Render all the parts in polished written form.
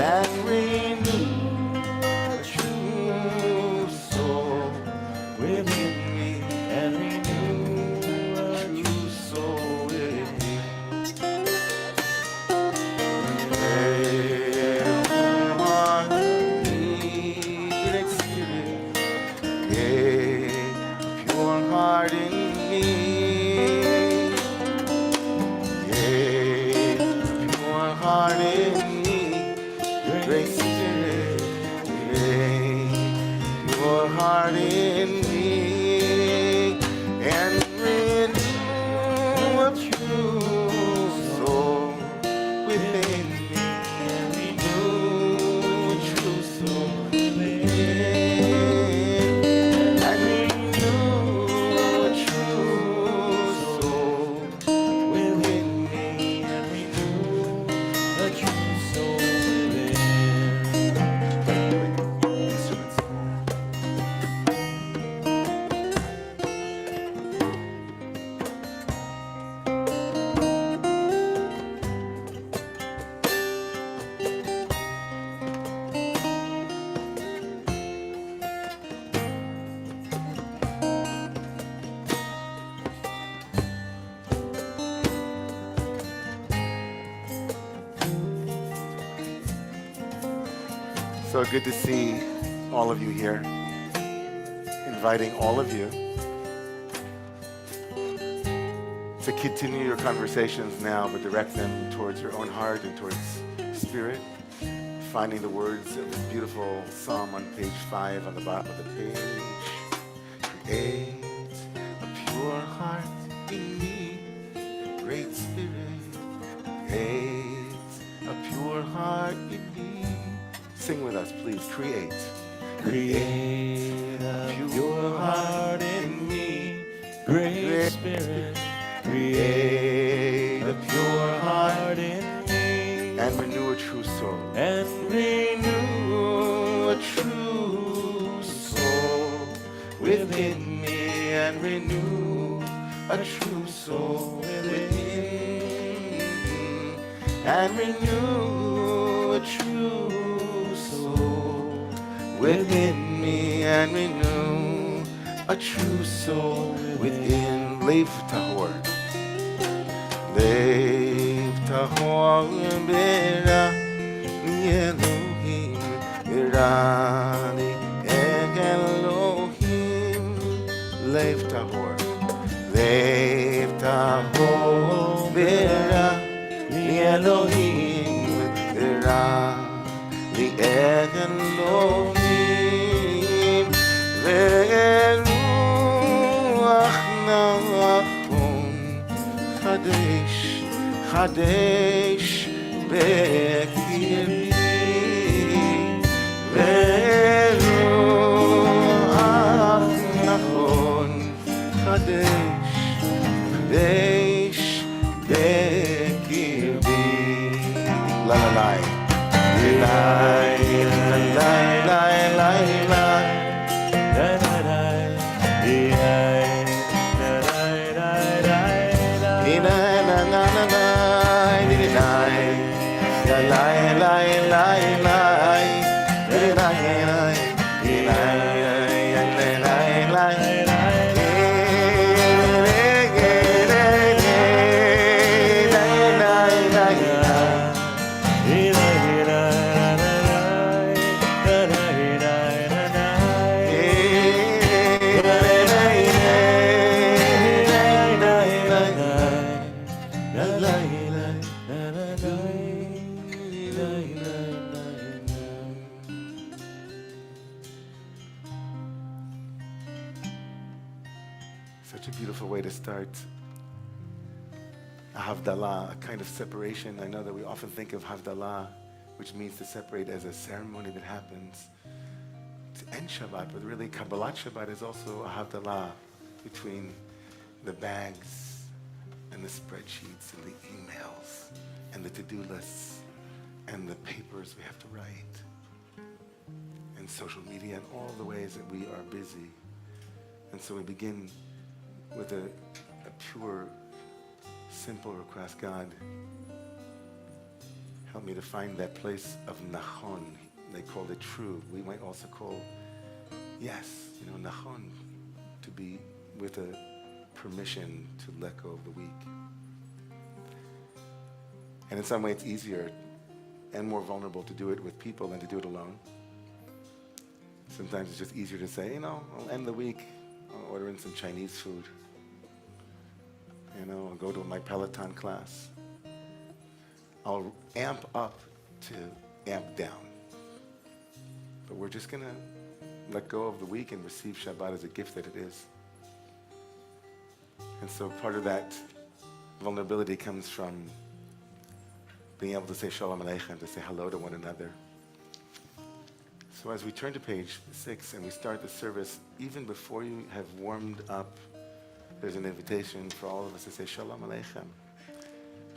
and renew a true soul within me, and renew a true soul within me. Pure heart in me, pure heart in me, Great Spirit, pure heart in me, and renew a true soul within me, and renew a true soul within, and renew a true soul within me, and renew a true soul within. Instruments. So good to see all of you here. Inviting all of you to continue your conversations now, but direct them towards your own heart and towards spirit. Finding the words of this beautiful psalm on page 5 on the bottom of the page. Create a pure heart in me, Great Spirit. Create a pure heart in me. Sing with us, please. Create. Create a pure heart in me, Great Spirit. Create a pure heart in me, and renew a true soul. And renew a true soul within me, and renew a true soul within, and renew a true soul within me, and renew a true soul within. Lev tahor, Lev tahor bera Elohim, bera Elohim. Lev tahor, Lev tahor bera Elohim, bera Elohim, ve'ruach nachon Kaddish, Kaddish b'kirbi, ve'ruach nachon Kaddish, Kaddish b'kirbi. La la la. Such a beautiful way to start a Havdalah, a kind of separation. I know that we often think of Havdalah, which means to separate as a ceremony that happens to end Shabbat, but really Kabbalat Shabbat is also a Havdalah between the bags and the spreadsheets and the emails and the to-do lists and the papers we have to write and social media and all the ways that we are busy. And so we begin with a pure, simple request. God, help me to find that place of nachon. They called it true. We might also call, yes, nachon, to be with a permission to let go of the weak. And in some way it's easier and more vulnerable to do it with people than to do it alone. Sometimes it's just easier to say, I'll end the week, I'll order in some Chinese food. I'll go to my Peloton class. I'll amp up to amp down. But we're just going to let go of the week and receive Shabbat as a gift that it is. And so part of that vulnerability comes from being able to say Shalom Aleichem, to say hello to one another. So as we turn to page 6 and we start the service, even before you have warmed up, there's an invitation for all of us to say Shalom Aleichem.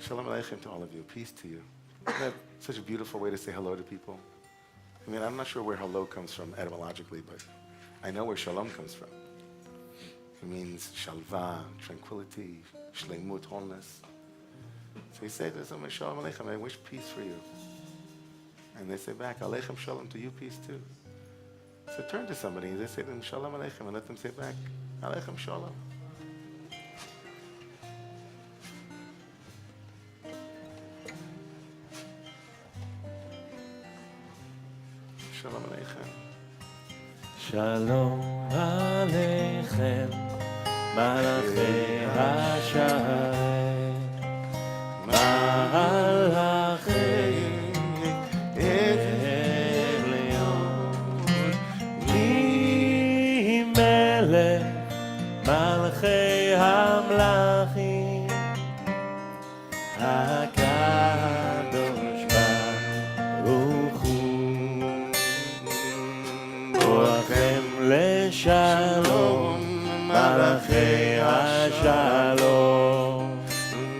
Shalom Aleichem to all of you. Peace to you. Isn't that such a beautiful way to say hello to people? I'm not sure where hello comes from etymologically, but I know where shalom comes from. It means shalva, tranquility, shleimut, wholeness. So you say to someone, Shalom Aleichem, I wish peace for you. And they say back, Aleichem Shalom, to you peace too. So turn to somebody and they say to them, Shalom Aleichem, and let them say back, Aleichem Shalom. Shalom Aleichem. Shalom Aleichem, Malachei Hashem, Malachei Elyon, Melech Malachei Hamlachim, HaKadosh Baruch Hu, Boachem Leshalom, Malachei HaShalom,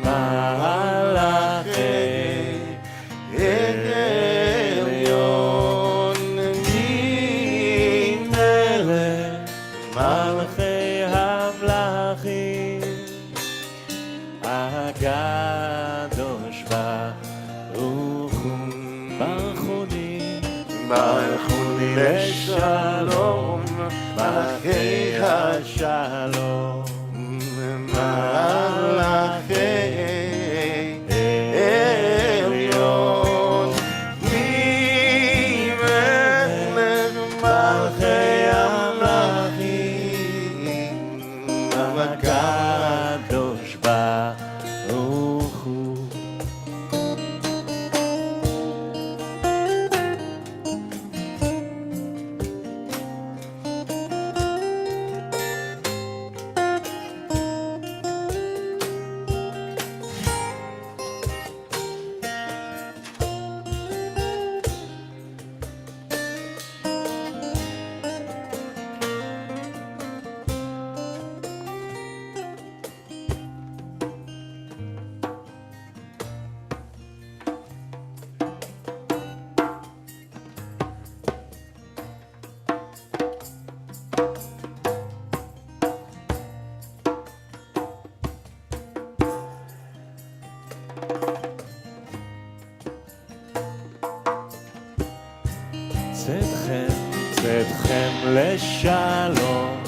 Malachei Elyon, Melech Malachei Hamlachim, HaKadosh Baruch Hu, Baruchuni Leshalom, Malachei HaShalom, Malachei Elyon, Melech Malachei Hamlachim, HaKadosh Baruch Hu. צאתכם לשלום,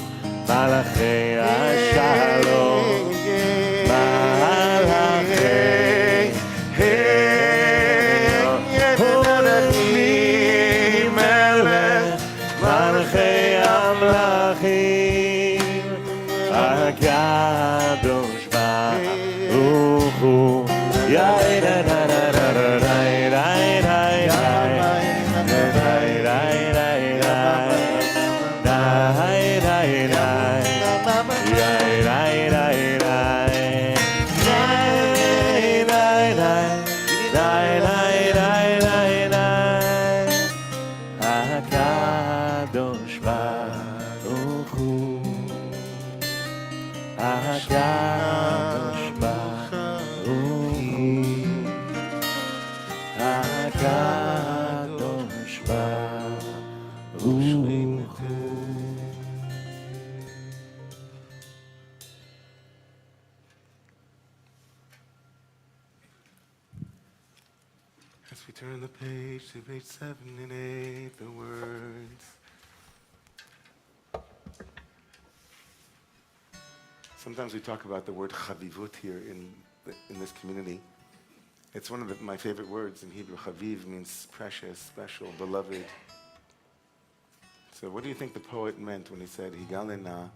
מלאכי השלום, מלאכי הולכים מלך, מלאכי המלאכים, הקדוש ברוך הוא. הקדוש ברוך הוא, הקדוש ברוך הוא, הקדוש ברוך הוא. As we turn the page to page 7 and 8, the words. Sometimes we talk about the word chavivut here in this community. It's one of my favorite words in Hebrew. Chaviv means precious, special, beloved. So what do you think the poet meant when he said, Higalena,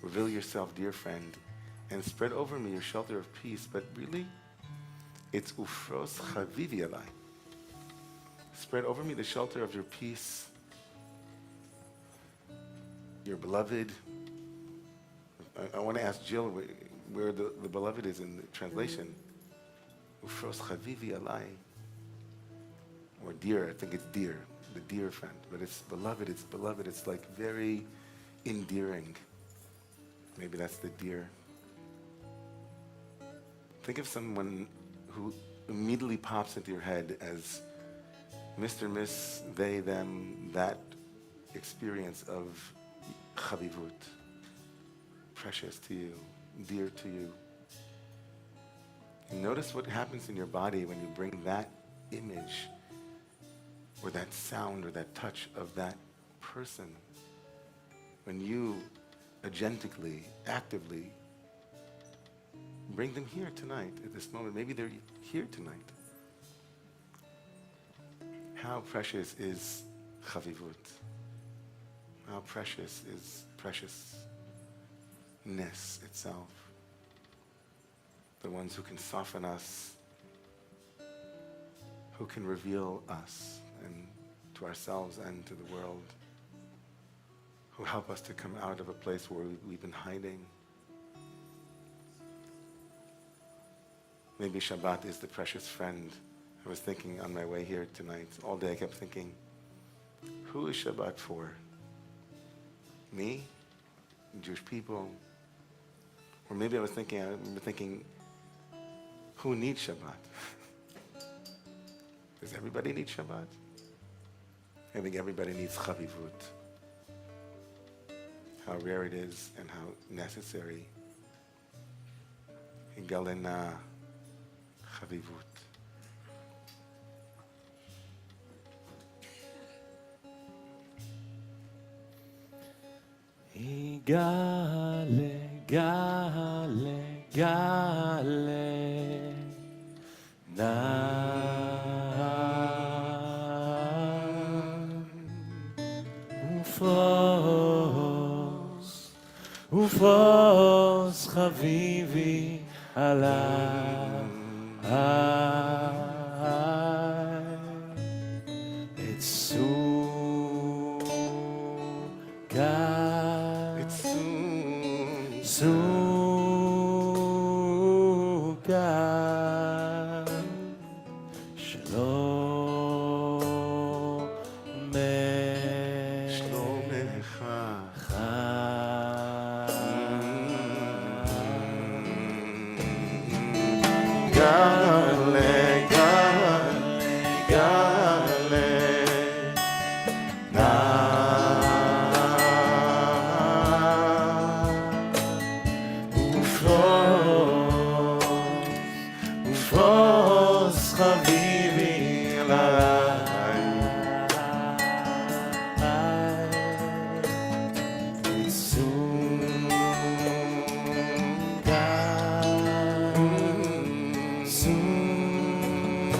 reveal yourself, dear friend, and spread over me your shelter of peace? But really, it's ufros chavivi alai. Spread over me the shelter of your peace, your beloved. I want to ask Jill where the beloved is in the translation. Ufros chavivi alai. Or dear, I think it's dear, the dear friend. But it's beloved, it's like very endearing. Maybe that's the dear. Think of someone who immediately pops into your head as Mr., Miss, they, them, that experience of chavivut. Precious to you, dear to you. And notice what happens in your body when you bring that image or that sound or that touch of that person. When you agentically, actively bring them here tonight at this moment. Maybe they're here tonight. How precious is chavivut? How precious is preciousness itself? The ones who can soften us, who can reveal us and to ourselves and to the world, who help us to come out of a place where we've been hiding. Maybe Shabbat is the precious friend. I was thinking on my way here tonight, all day I kept thinking, who is Shabbat for? Me? Jewish people? Or maybe I remember thinking, who needs Shabbat? Does everybody need Shabbat? I think everybody needs chavivut. How rare it is and how necessary. Galena chavivut. Gale, gale, gale, na ufos chavivi alai. It's soon, God. It's soon. Soon, God. Shalom, Gale, gale, gale, na. Ufos chavivi alai. it's soon, God. Soon,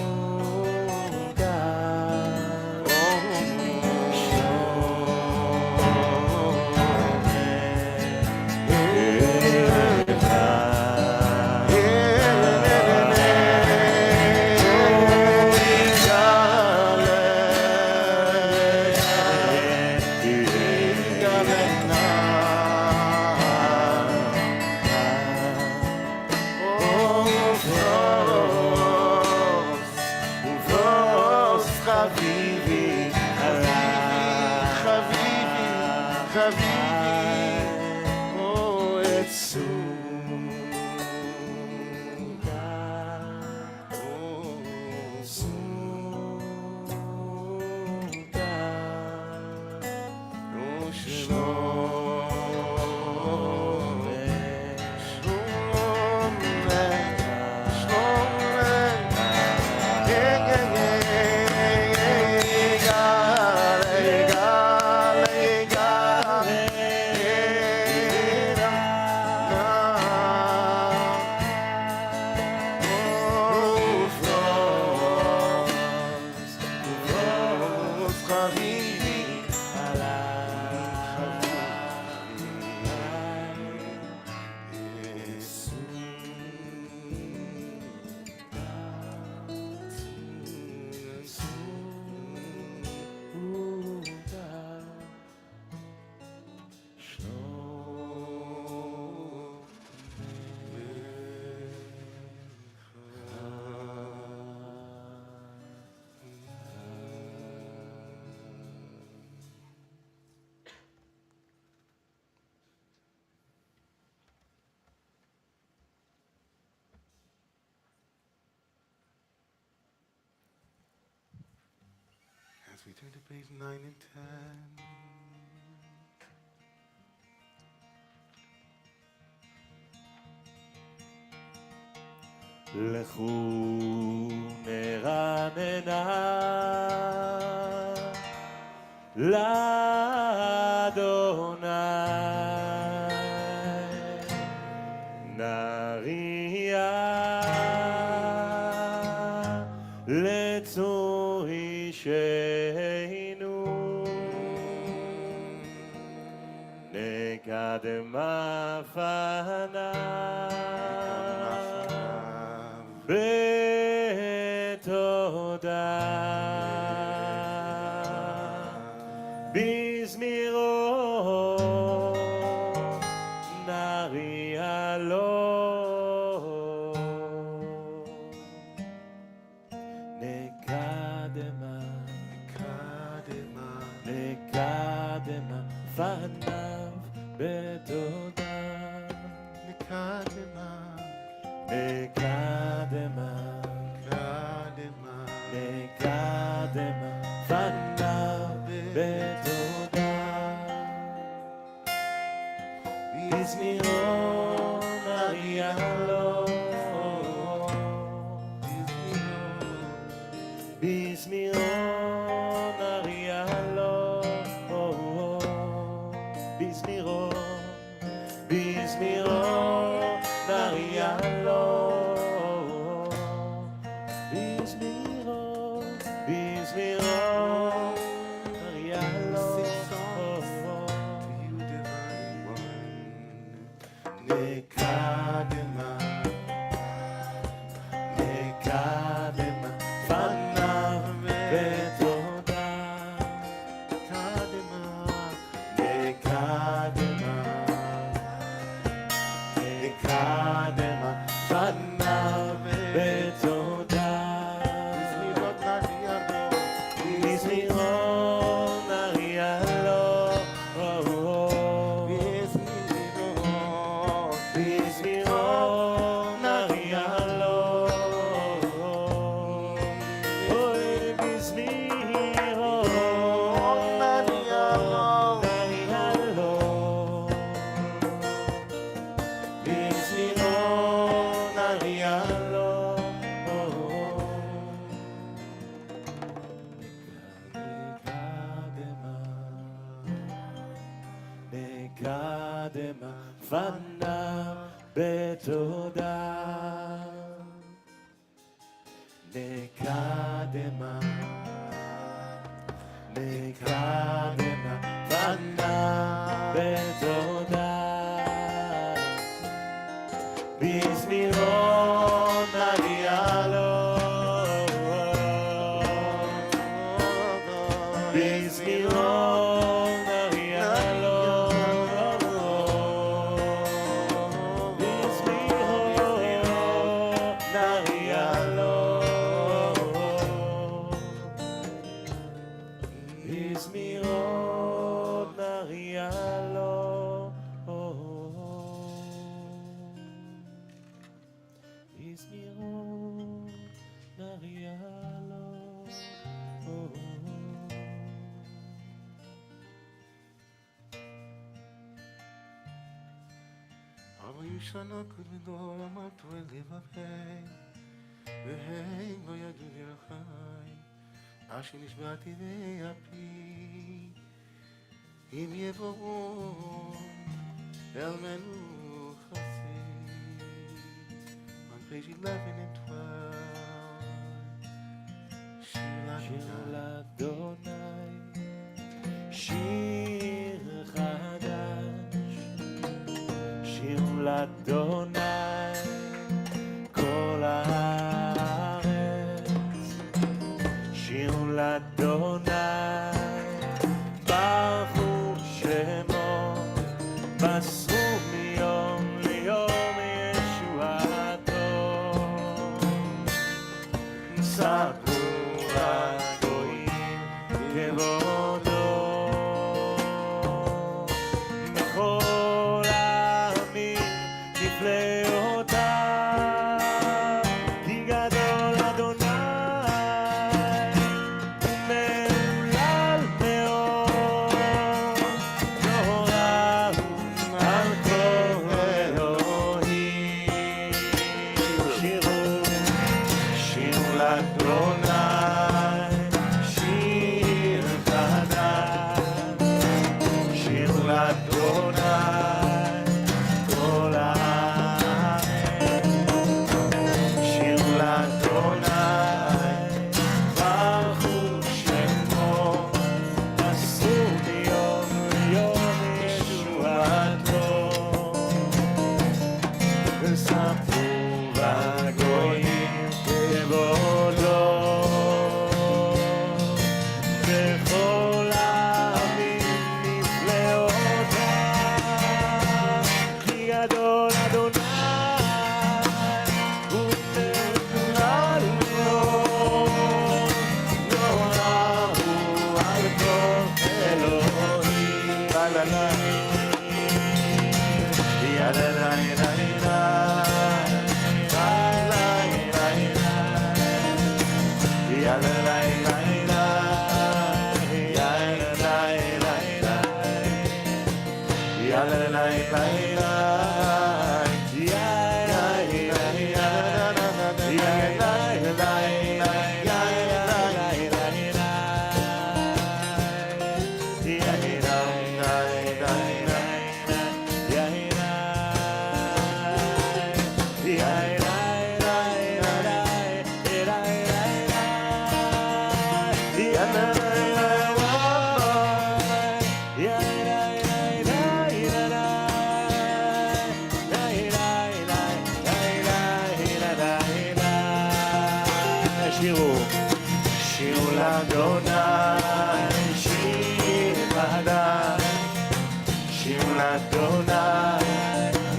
God. Oh, it's soon. Oh, shalom. Shalom. Shalom. turn to page 9 and 10. לכו נרננה לאדוני נריעה לצור אישנו נקדמה פניו בתודה בזמירות נריע לו נקדמה פניו בתודה נקדמה פניו בתודה בזמירות נריע לו בזמירות נריע לו בזמירות נריע לו פניו בתודה נקדמה פניו בתודה בזמירות נריע לו בזמירות נריע לו ישנה כבדו למטו אל לבבי והי לא ידעו דרכי אשר נשבעתי ויפי אם יבואו אל מנוחתי on page 11 and 12 שיר לאדוני שיר חדש שיר לאדוני כל הארץ שיר לאדוני ברכו שמו מסרו מיום ליום ישועתו ספרו הגויים כבודו בכל העמים נפלאותיו כי גדול אדוני ומעולם שירו לאדוני, שיר חדש, שירו לאדוני,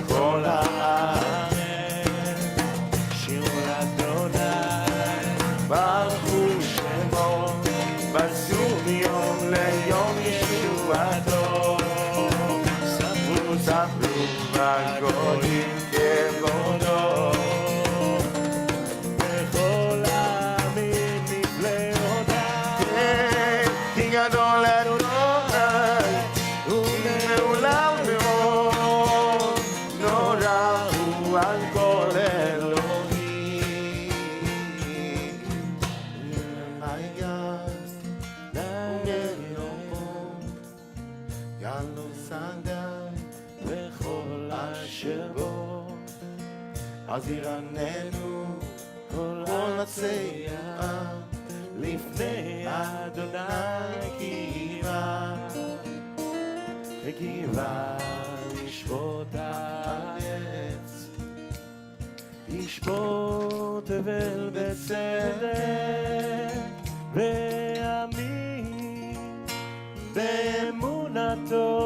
כל הארץ, שירו לאדוני, ברכו שמו, בסעו מיום ליום ישועתו, ספרו ספרו בגויים כבודו. גדול אדוני ומעולם מאוד נורא הוא על כל אלוהים היה ומאירו יעלו סנדל וכל אשר בו אז ירננו כל עצי העם לפני אדוני קיבה לשפוט הארץ, ישפוט אבל בצדק ואמין באמונתו.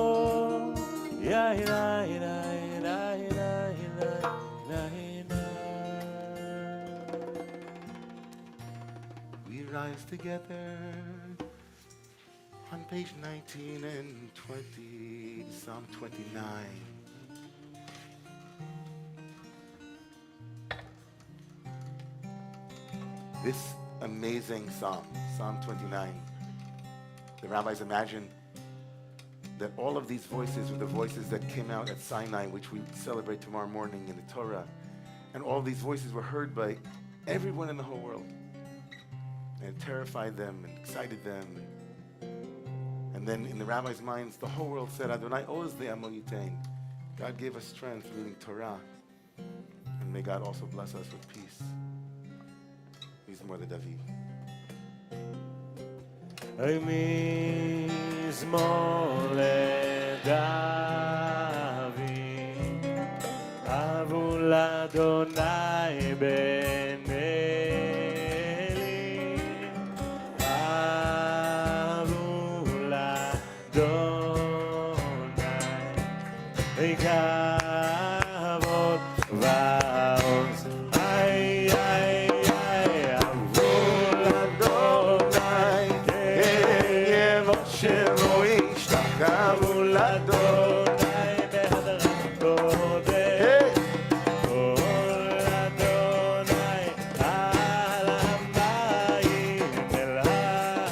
We rise together on page 19 and 20, Psalm 29. This amazing psalm, Psalm 29, the rabbis imagine that all of these voices were the voices that came out at Sinai, which we celebrate tomorrow morning in the Torah. And all these voices were heard by everyone in the whole world. And it terrified them and excited them. And then in the rabbis' minds, the whole world said, Adonai oz le'amo yitain. God gave us strength, meaning Torah. And may God also bless us with peace. Mizmor LeDavid. מזמור לדוד, אבו לאדוני בן אלי, אבו לאדוני, כבוד ועוז. שבו ישתחוו לאדוני בהדרת קודש, כל אדוני על המים אל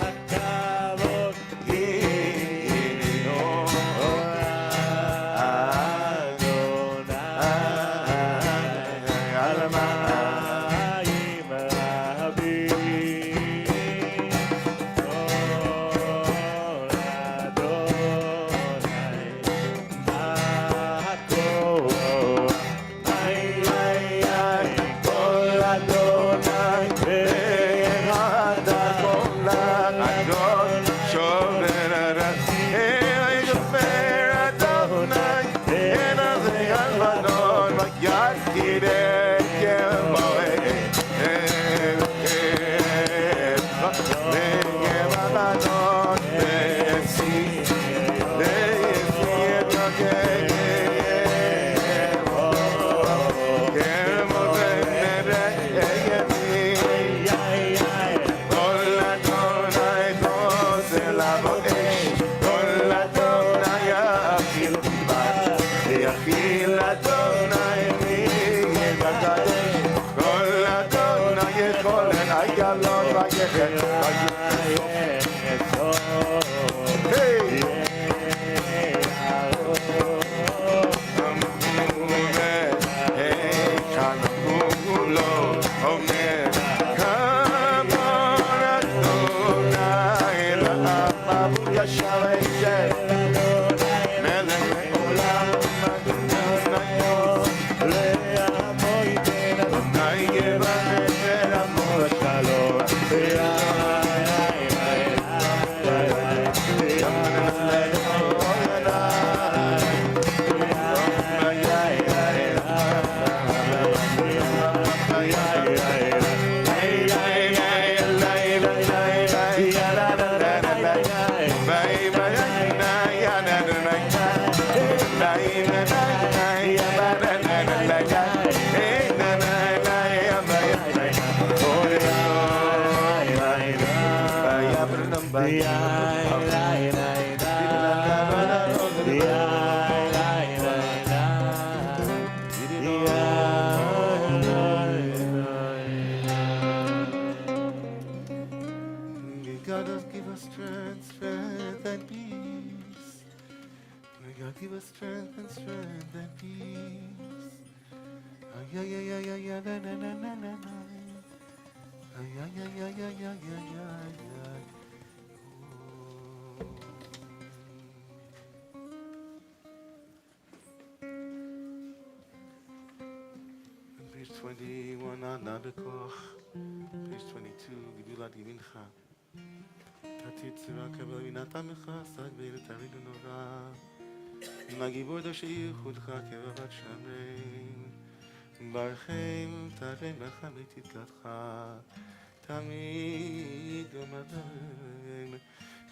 הכבוד גינו אדוני על המים רבים. Page 21, another koch. Page 22, Gibulat Yimincha. Tatitzira kabel minata mecha, sag beir taridu nora. Magibor do sheichudcha kevavat shamein. Barchem tarei mecha betitgatcha. Tamid umadem.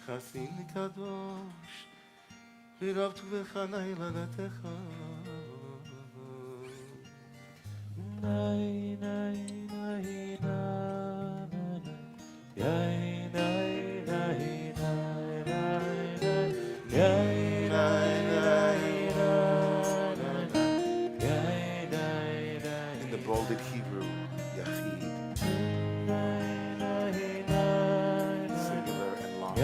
Chasim kadosh. V'rav tuvecha nailadatecha. Nay, nay, nay, nay, nay, nay, nay, in the bolded Hebrew, Yachid, singular and long.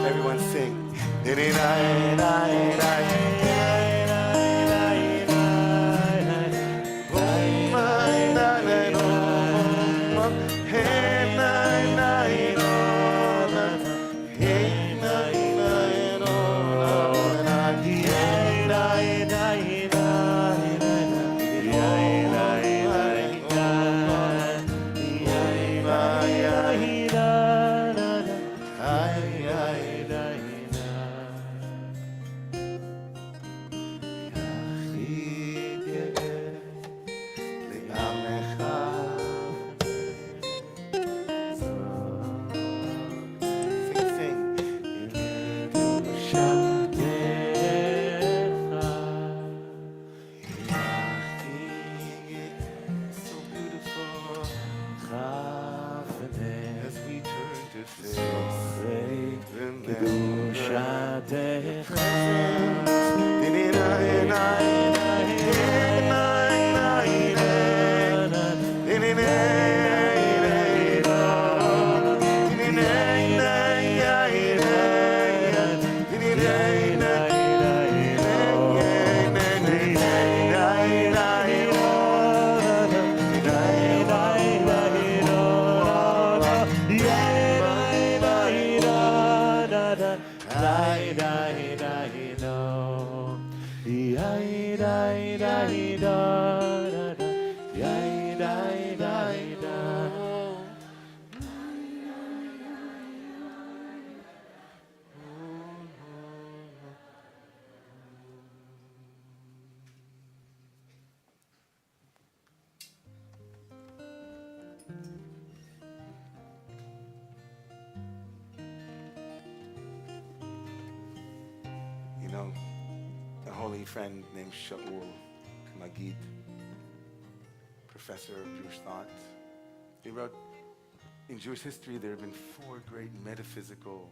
Everyone sing. holy friend named Shaul Magid, professor of Jewish thought. He wrote, in Jewish history, there have been 4 great metaphysical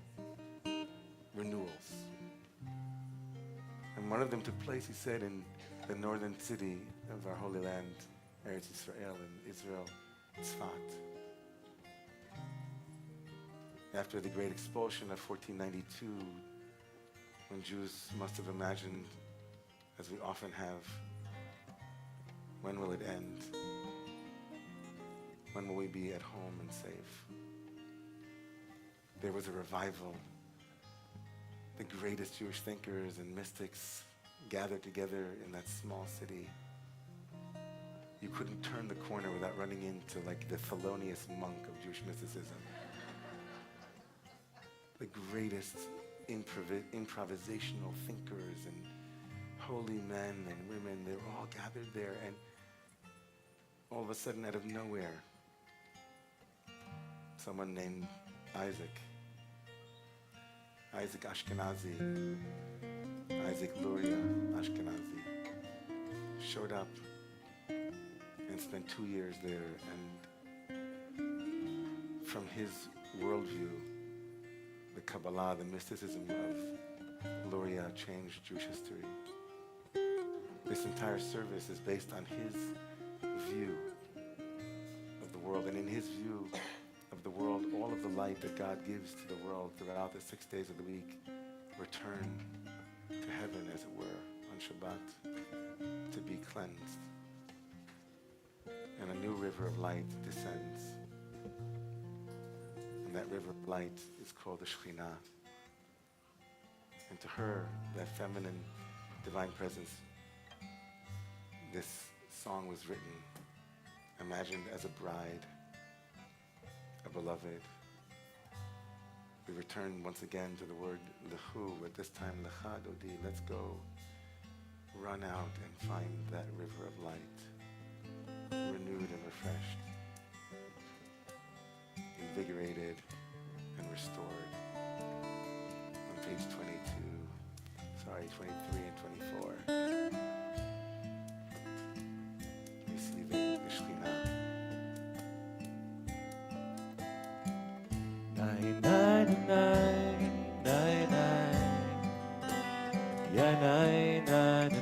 renewals. And one of them took place, he said, in the northern city of our holy land, Eretz Israel, in Israel, Tzfat. After the great expulsion of 1492, when Jews must have imagined, as we often have, when will it end? When will we be at home and safe? There was a revival. The greatest Jewish thinkers and mystics gathered together in that small city. You couldn't turn the corner without running into like the Thelonious Monk of Jewish mysticism. The greatest improvisational thinkers and holy men and women, they were all gathered there, and all of a sudden, out of nowhere, someone named Isaac Ashkenazi, Isaac Luria Ashkenazi, showed up and spent 2 years there, and from his worldview, the Kabbalah, the mysticism of Luria changed Jewish history. This entire service is based on his view of the world, and in his view of the world, all of the light that God gives to the world throughout the 6 days of the week return to heaven, as it were, on Shabbat, to be cleansed. And a new river of light descends. And that river of light is called the Shekhinah. And to her, that feminine divine presence, this song was written, imagined as a bride, a beloved. We return once again to the word lechu, but this time lecha dodi, let's go, run out and find that river of light, renewed and refreshed, invigorated and restored. On page 23 and 24. Receiving the Shekhinah. Nine, nine, nine, nine, nine. Yeah, nine, nine,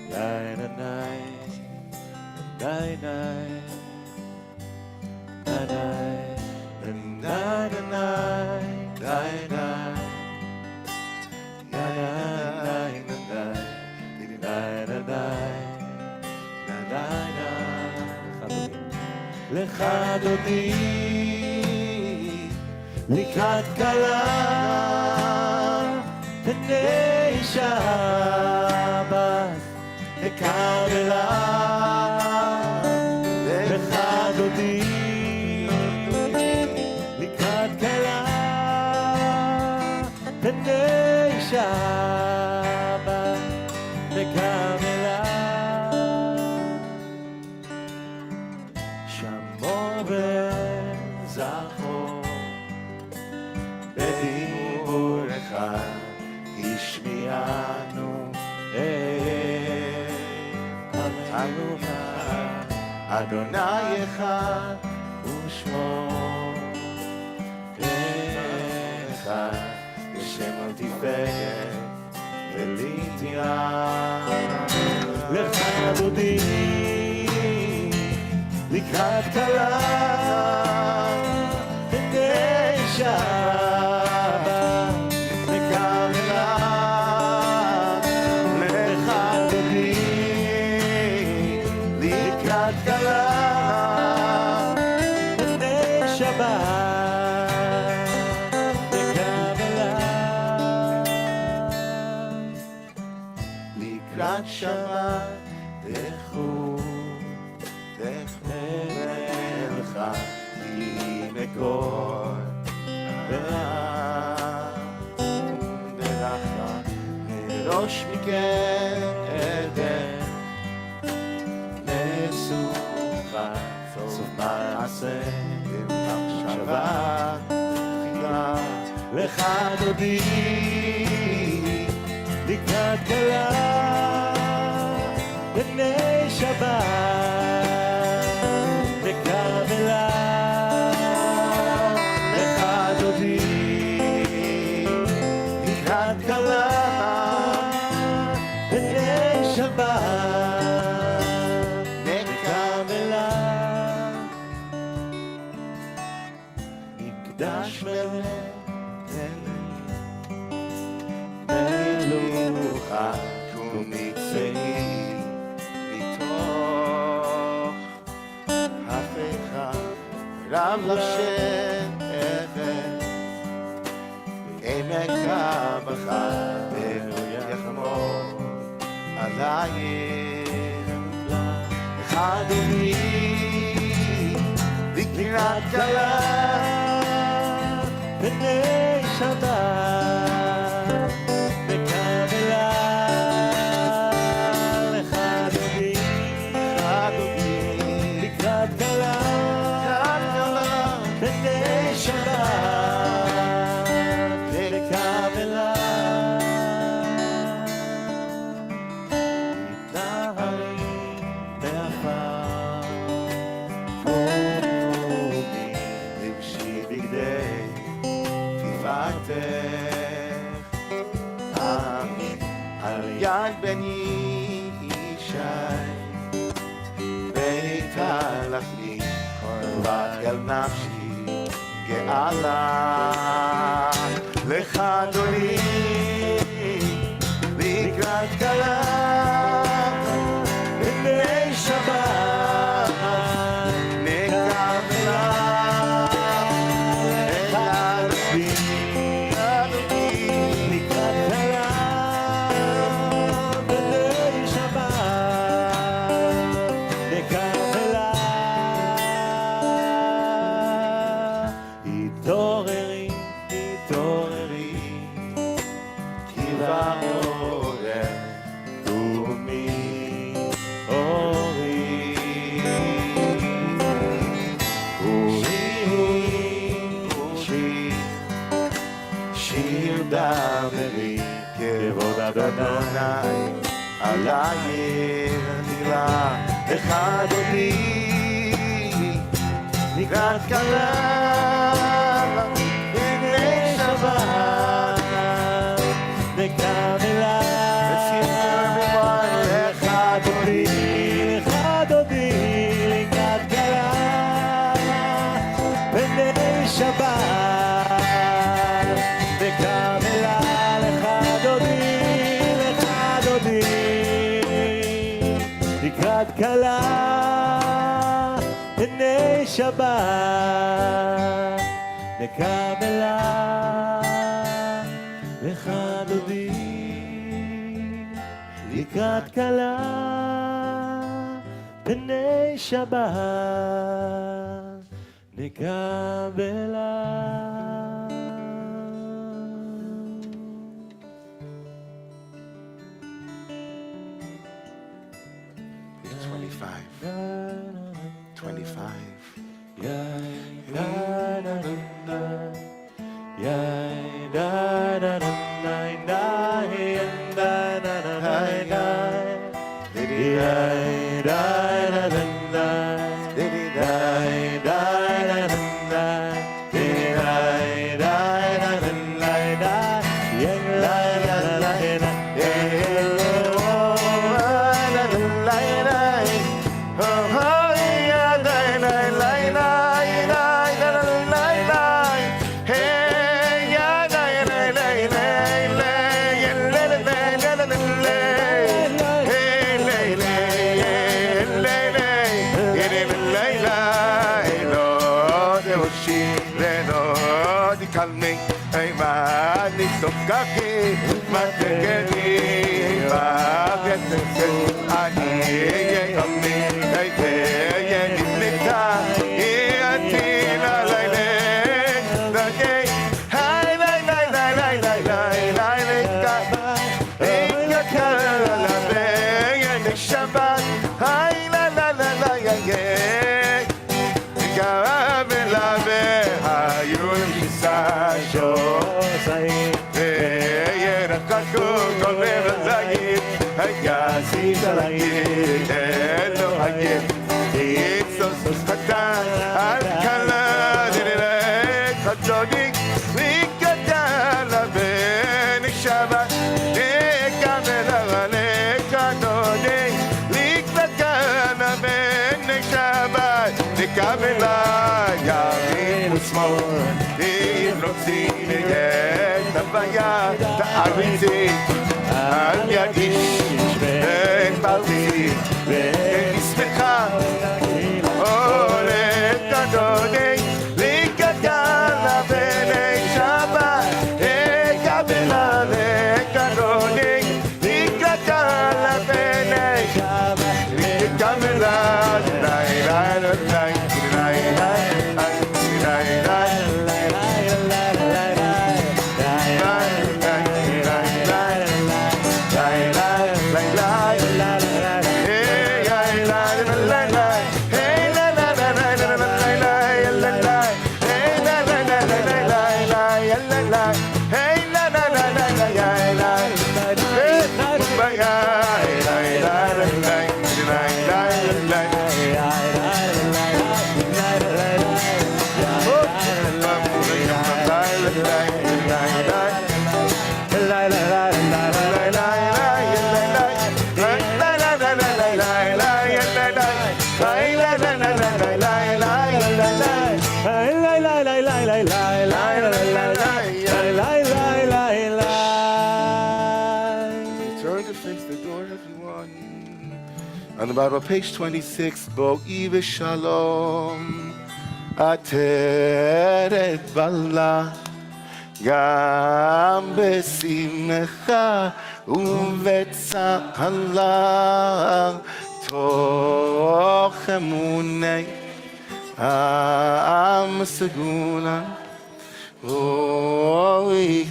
nine, nine, nine, nine, nine, nine, nine, nine, nine, nine. לך דודי לקראת כלה פני שבת לקרבלה לך דודי לקראת כלה פני שבת לקרבלה וזכור בדיבור אחד השמיענו הלוכה אדוני אחד ושמו אחד בשם על תפארת ולתיאה לך דודי לקראת כלה פני שבת לקרבלה לך דודי לקראת כלה פני שבת לקרבלה לקראת שבת לכו מקור דרכה מראש מכן עדן נסוכה סוף מעשה במחשבה תחילה לך דודי לקראת כלה בני שבת נקבלה לך דודי לקראת כלה בני שבת נקבלה מקדש מלוכה ונצאי מתוך הפיכה רב לשבת עמק הבחר יחמוד עלייך אחד עמי לקראת כלה בני שבת נקבלה לך דודי לקראת כלה בני שבת נקבלה התנערי מעפר קומי לבשי בגדי עמי על יד בני ישי ויתהלך לי קרבת אל נפשי גאלה לך אדוני לקראת כלה בני שבת נקבלה אדוני עלייך תהילה לך אדוני לקראת כלה בני שבת נקבלה לך אדוני לקראת כלה בני שבת נקבלה לקראת כלה בני שבת נקבלה לך דודי לקראת כלה בני שבת נקבלה. Kaki mategeni bagetse ani yami kaite yenimta yatina laile dage hai lai lai lai lai lai lai lai ka ikakala be yen shabat hai la la la la ye kabela be hayul kisasho sai Kol אל יגיש ואין בריא ואין שמחה הולך אדוני לקדלה בני שבת קבלה לקדוני לקדלה בני שבת קבלה On the Bible, page 26, Bo'i v'shalom, ateret bala, gam besimcha uvetzala, toch emunei, am segula, Bo'i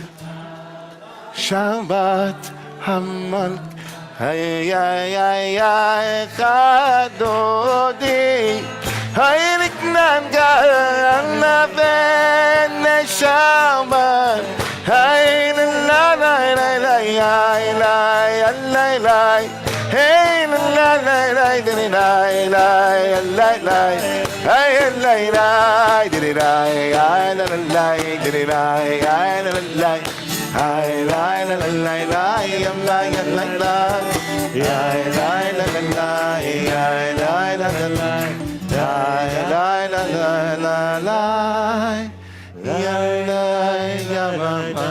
Shabbat hamalk. Ay ay ay ay Chadodi Ay niknan gana ben Shabbat Ay la la la la la la la la Hey la la la la la la la la Ay la la la la la la Ay la la la la la la la la Ya la la la la ya la la la la ya la la la la la ya la ya mama.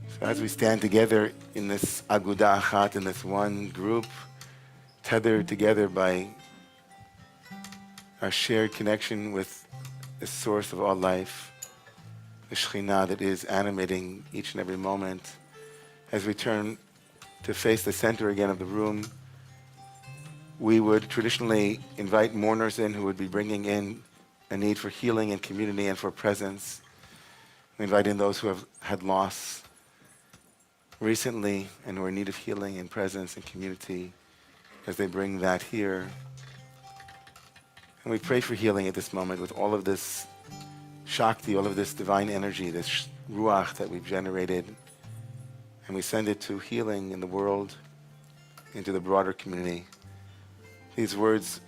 So as we stand together in this aguda achat, in this one group, tethered together by our shared connection with the source of all life, the Shekhinah that is animating each and every moment. As we turn to face the center again of the room, we would traditionally invite mourners in who would be bringing in a need for healing and community and for presence. We invite in those who have had loss recently and who are in need of healing and presence and community as they bring that here. And we pray for healing at this moment with all of this Shakti, all of this divine energy, this Ruach that we've generated. And we send it to healing in the world, into the broader community. These words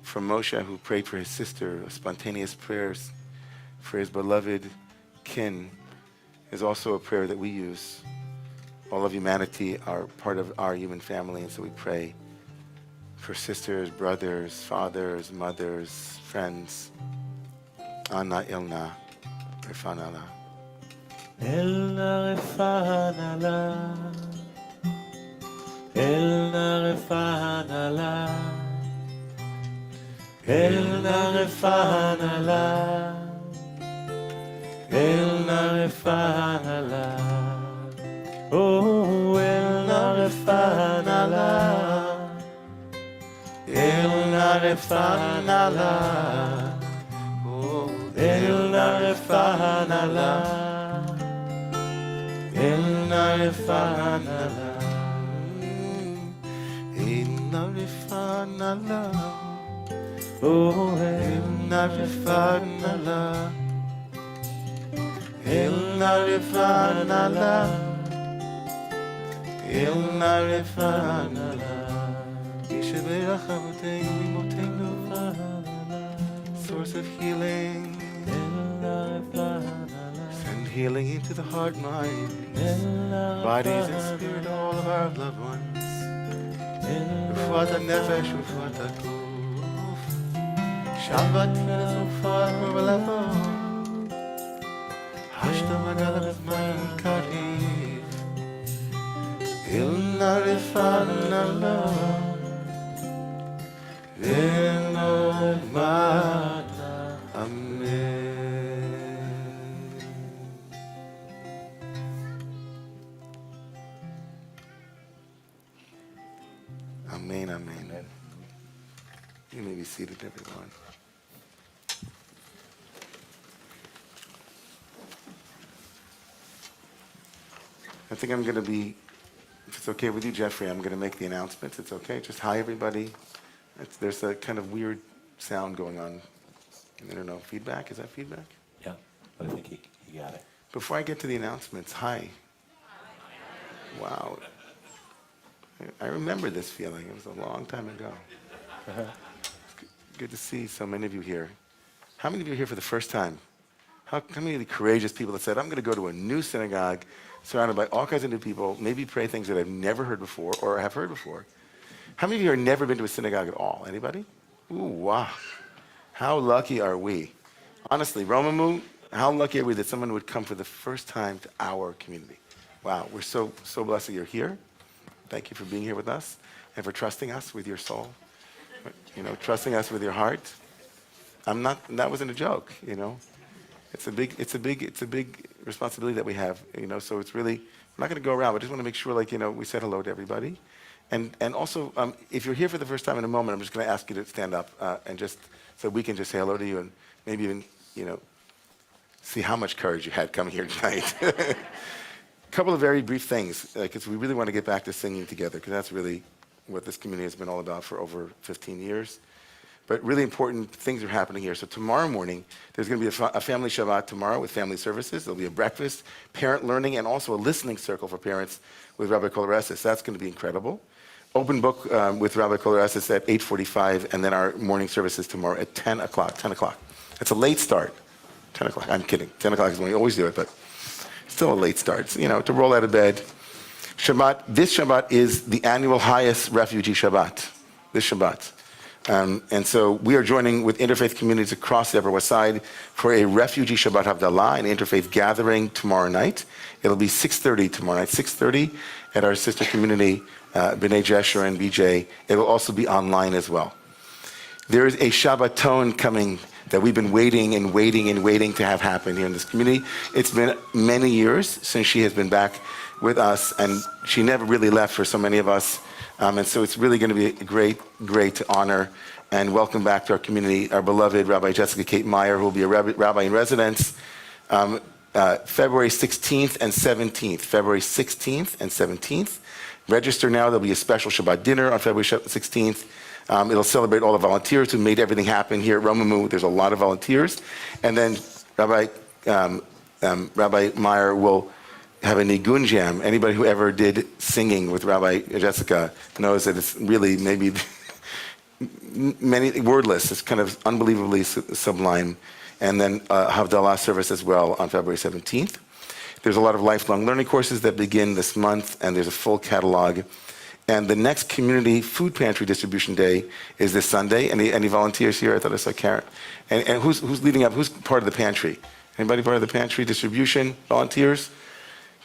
from Moshe, who prayed for his sister, spontaneous prayers for his beloved kin, is also a prayer that we use. All of humanity are part of our human family, and so we pray for sisters, brothers, fathers, mothers, friends. Anna Ilna, Refanala. Ilna Refanala, Ilna Refanala, Ilna Refanala, Ilna Refanala, oh Ilna Refanala. Ilna Refanala, oh, Ilna Refanala, Ilna Refanala, Ilna Refanala, oh, Ilna Refanala, El Narefanala, El Narefanala, Yisheberach Avotenu Imotenu, source of healing. Send healing into the heart, mind, bodies and spirit, all of our loved ones. Refuat HaNefesh, Refuat HaGuf, Shabbat Refuat Korbalavo, Hashtama Galav Mayim Karif, Ilna Refana Lo, Veno Mata, Amen. Amen, amen. You may be seated, everyone. I think I'm going to be, if it's okay with you, Jeffrey, I'm going to make the announcements. It's okay? Just hi, everybody. There's a kind of weird sound going on. I don't know, feedback? Is that feedback? Yeah, but I think he got it. Before I get to the announcements, hi. Wow. I remember this feeling. It was a long time ago. It's good to see so many of you here. How many of you are here for the first time? How many of the courageous people that said, I'm going to go to a new synagogue surrounded by all kinds of new people, maybe pray things that I've never heard before or have heard before? How many of you have never been to a synagogue at all? Anybody? Ooh, wow. How lucky are we? Honestly, Romemu, how lucky are we that someone would come for the first time to our community? Wow, we're so blessed that you're here. Thank you for being here with us and for trusting us with your soul. You know, trusting us with your heart. That wasn't a joke, you know. It's a big responsibility that we have, you know, so it's really, we're not going to go around, but I just want to make sure, like, you know, we said hello to everybody. And also, if you're here for the first time in a moment, I'm just going to ask you to stand up and just, so we can just say hello to you and maybe even, you know, see how much courage you had coming here tonight. A couple of very brief things, because we really want to get back to singing together, because that's really what this community has been all about for over 15 years. But really important things are happening here. So tomorrow morning, there's going to be a family Shabbat tomorrow with family services. There'll be a breakfast, parent learning, and also a listening circle for parents with Rabbi Koloresis. That's going to be incredible. Open book with Rabbi Koloresis at 8:45, and then our morning services tomorrow at 10 o'clock. 10 o'clock. That's a late start. 10 o'clock. I'm kidding. 10 o'clock is when we always do it, but still a late start. It's, you know, to roll out of bed. Shabbat. This Shabbat is the annual highest refugee Shabbat. This Shabbat. And so we are joining with interfaith communities across the Upper West Side for a refugee Shabbat Havdalah, an interfaith gathering tomorrow night. It'll be 6:30 tomorrow night, 6:30 at our sister community, B'nai Jeshurun and BJ. It will also be online as well. There is a Shabbaton coming that we've been waiting to have happen here in this community. It's been many years since she has been back with us, and she never really left for so many of us. And so it's really going to be great to honor and welcome back to our community our beloved Rabbi Jessica Kate Meyer, who will be a rabbi in residence February 16th and 17th. February 16th and 17th. Register now. There'll be a special Shabbat dinner on February 16th. It'll celebrate all the volunteers who made everything happen here at Romemu. There's a lot of volunteers. And then Rabbi Meyer will have a nigun jam. Anybody who ever did singing with Rabbi Jessica knows that it's really maybe many wordless. It's kind of unbelievably sublime. And then Havdalah service as well on February 17th. There's a lot of lifelong learning courses that begin this month, and there's a full catalog. And the next community food pantry distribution day is this Sunday. Any volunteers here? I thought I saw Karen. And who's leading up? Who's part of the pantry? Anybody part of the pantry distribution? Volunteers?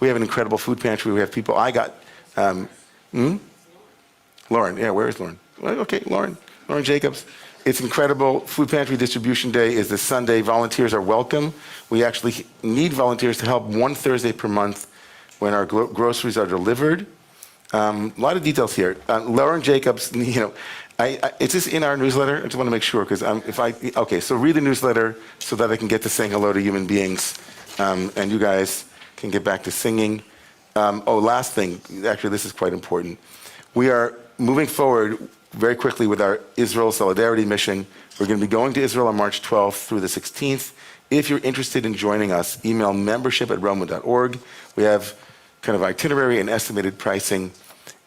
We have an incredible food pantry. We have people. I got, Lauren. Yeah, where is Lauren? Well, okay, Lauren Jacobs. It's incredible. Food pantry distribution day is this Sunday. Volunteers are welcome. We actually need volunteers to help one Thursday per month when our groceries are delivered. A lot of details here. Lauren Jacobs, you know, it's just in our newsletter. I just want to make sure, because so read the newsletter so that I can get to saying hello to human beings, and you guys can get back to singing. Last thing, actually this is quite important. We are moving forward very quickly with our Israel Solidarity Mission. We're going to be going to Israel on March 12th through the 16th, If you're interested in joining us, email membership@romemu.org. We have kind of itinerary and estimated pricing,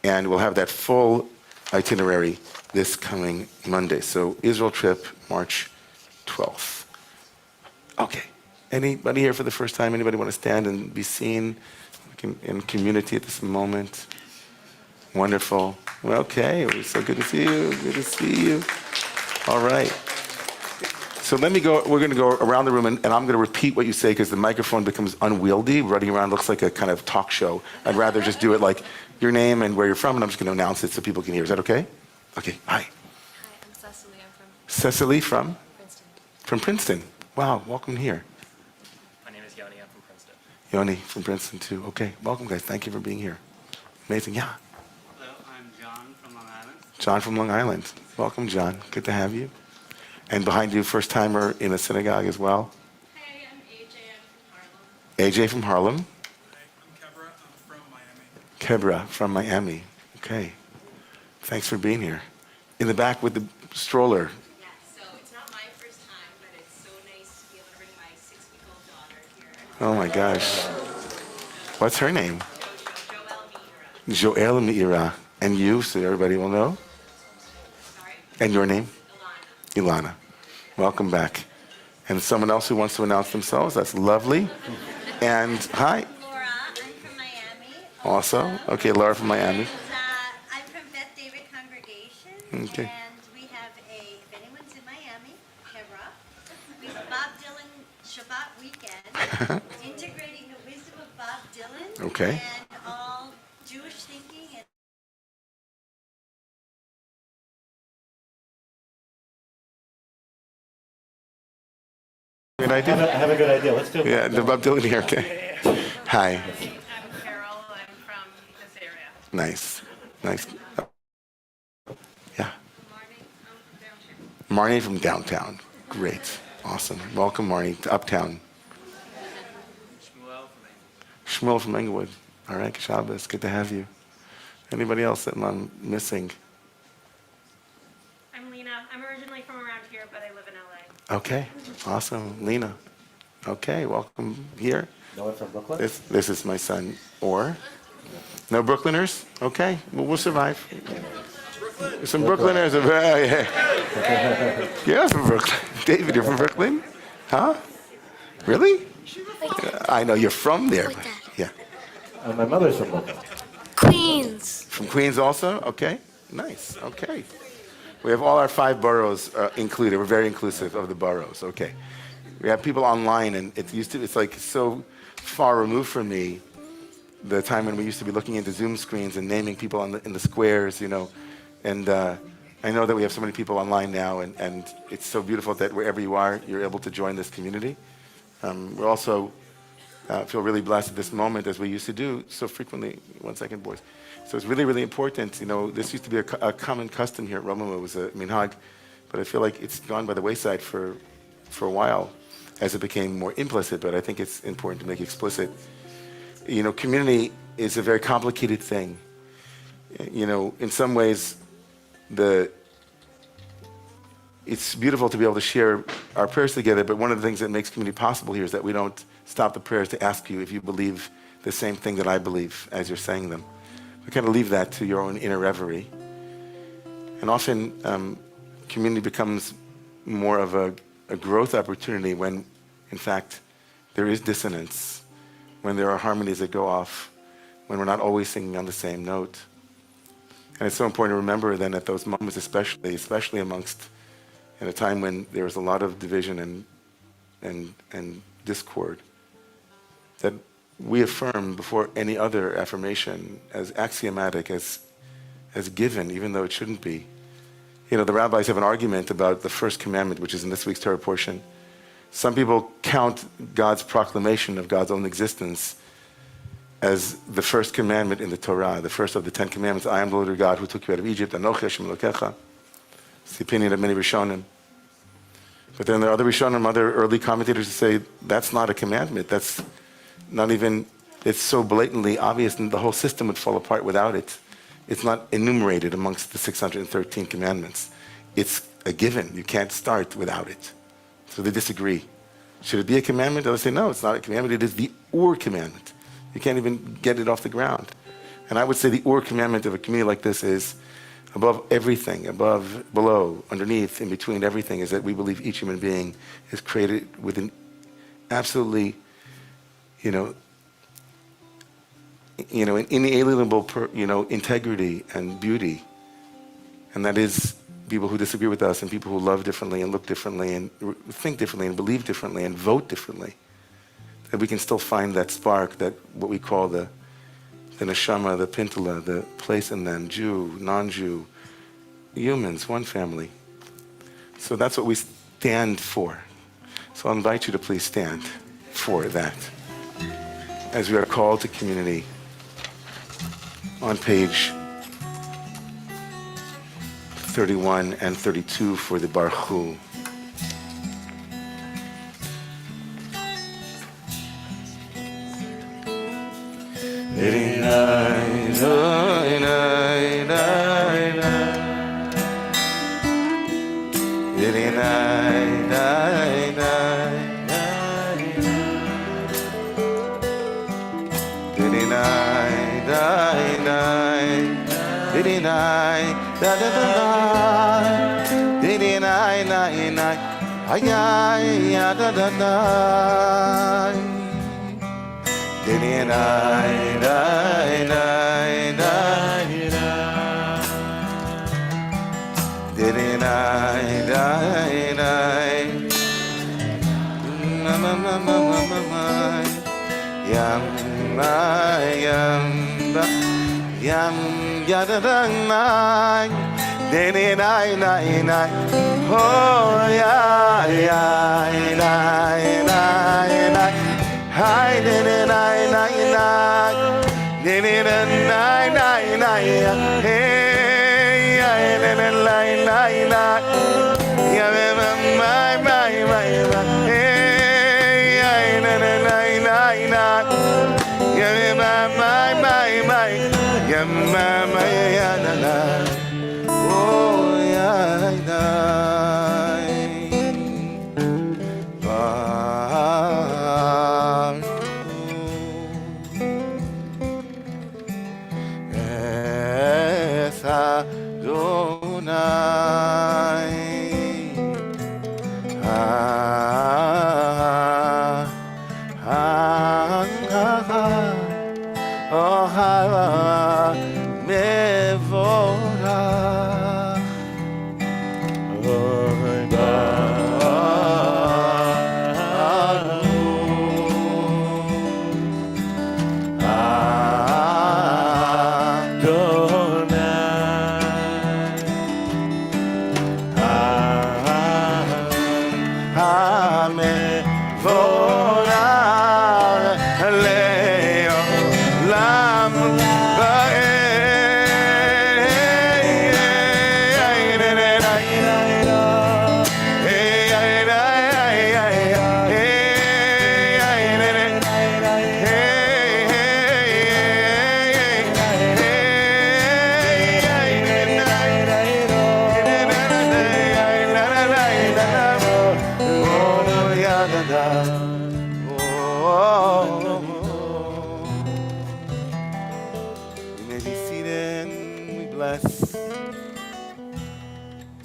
and we'll have that full itinerary this coming Monday. So Israel trip, March 12th. Okay. Anybody here for the first time? Anybody want to stand and be seen in community at this moment? Wonderful. Well, okay. It was so good to see you. Good to see you. All right. So let me go. We're going to go around the room, and I'm going to repeat what you say because the microphone becomes unwieldy. Running around looks like a kind of talk show. I'd rather just do it like your name and where you're from, and I'm just going to announce it so people can hear. Is that okay? Okay. Hi. Hi, I'm Cecily. I'm from Cecily from? Princeton. From Princeton. Wow. Welcome here. My name is Yoni. I'm from Princeton. Yoni from Princeton too. Okay. Welcome, guys. Thank you for being here. Amazing. Yeah. Hello, I'm John from Long Island. John from Long Island. Welcome, John. Good to have you. And behind you, first timer in a synagogue as well. Hey, I'm AJ. I'm from Harlem. AJ from Harlem. I'm Kebra. I'm from Miami. Kebra from Miami. Okay. Thanks for being here. In the back with the stroller. Yeah, so it's not my first time, but it's so nice to be able to bring my 6-week-old daughter here. Oh my gosh. What's her name? Joel Joel Meira. And you, so everybody will know. Sorry, And your name? Ilana. Ilana. Welcome back. And someone else who wants to announce themselves. That's lovely. And hi. Laura, I'm from Miami. Also. Okay, Laura from Miami. And, I'm from Beth David Congregation. Okay. And we have if anyone's in Miami, Kebra, we have Bob Dylan Shabbat weekend, integrating the wisdom of Bob Dylan Okay. and all Jewish thinking and Good idea? I have a good idea. Let's do it. Yeah, the Bob Dylan here. Okay. Hi. I'm Carol. I'm from this area. Nice. Nice. Yeah. Morning. I'm from downtown. Marnie from downtown. Great. Awesome. Welcome, Marnie, to Uptown. Shmuel from Englewood. All right, Shabbos. Good to have you. Anybody else that I'm missing? I'm Lena. I'm originally from around here, but I live in LA. Okay. Awesome. Lena. Okay, welcome here. No one from Brooklyn? This is my son. Or? No Brooklyners? Okay, well, we'll survive. Some Brooklyners. Yeah. You're from Brooklyn. David, you're from Brooklyn? Huh? Really? I know you're from there. Yeah. My mother's from Brooklyn. Queens. From Queens also? Okay. Nice. Okay. We have all our 5 boroughs included. We're very inclusive of the boroughs. Okay. We have people online, and it's like so far removed from me, the time when we used to be looking into Zoom screens and naming people in the squares, you know. And I know that we have so many people online now, and it's so beautiful that wherever you are, you're able to join this community. We're also feel really blessed at this moment, as we used to do so frequently. 1 second, boys. So it's really, really important. You know, this used to be a common custom here at Romemu. It was a minhag, but I feel like it's gone by the wayside for a while as it became more implicit, but I think it's important to make explicit. You know, community is a very complicated thing. You know, in some ways, it's beautiful to be able to share our prayers together, but one of the things that makes community possible here is that we don't stop the prayers to ask you if you believe the same thing that I believe as you're saying them. We kind of leave that to your own inner reverie. And often, community becomes more of a growth opportunity when, in fact, there is dissonance, when there are harmonies that go off, when we're not always singing on the same note. And it's so important to remember then at those moments, especially amongst, in a time when there is a lot of division and discord, that we affirm before any other affirmation as axiomatic, as given, even though it shouldn't be. You know, the rabbis have an argument about the first commandment, which is in this week's Torah portion. Some people count God's proclamation of God's own existence as the first commandment in the Torah, the first of the 10 commandments. I am the Lord your God who took you out of Egypt. Anochi Hashem Elokecha. It's the opinion of many Rishonim. But then there are other Rishonim, other early commentators who say that's not a commandment. That's not even, it's so blatantly obvious, and the whole system would fall apart without it. It's not enumerated amongst the 613 commandments. It's a given. You can't start without it. So they disagree. Should it be a commandment? I would say, no, it's not a commandment. It is the Ur commandment. You can't even get it off the ground. And I would say the Ur commandment of a community like this is above everything, above, below, underneath, in between everything, is that we believe each human being is created with an absolutely, an inalienable, integrity and beauty. And that is people who disagree with us and people who love differently and look differently and think differently and believe differently and vote differently. That we can still find that spark, that what we call the neshama, the pintala, the place in them, Jew, non-Jew, humans, one family. So that's what we stand for. So I'll invite you to please stand for that. As we are called to community on page 31 and 32 for the Baruch Hu.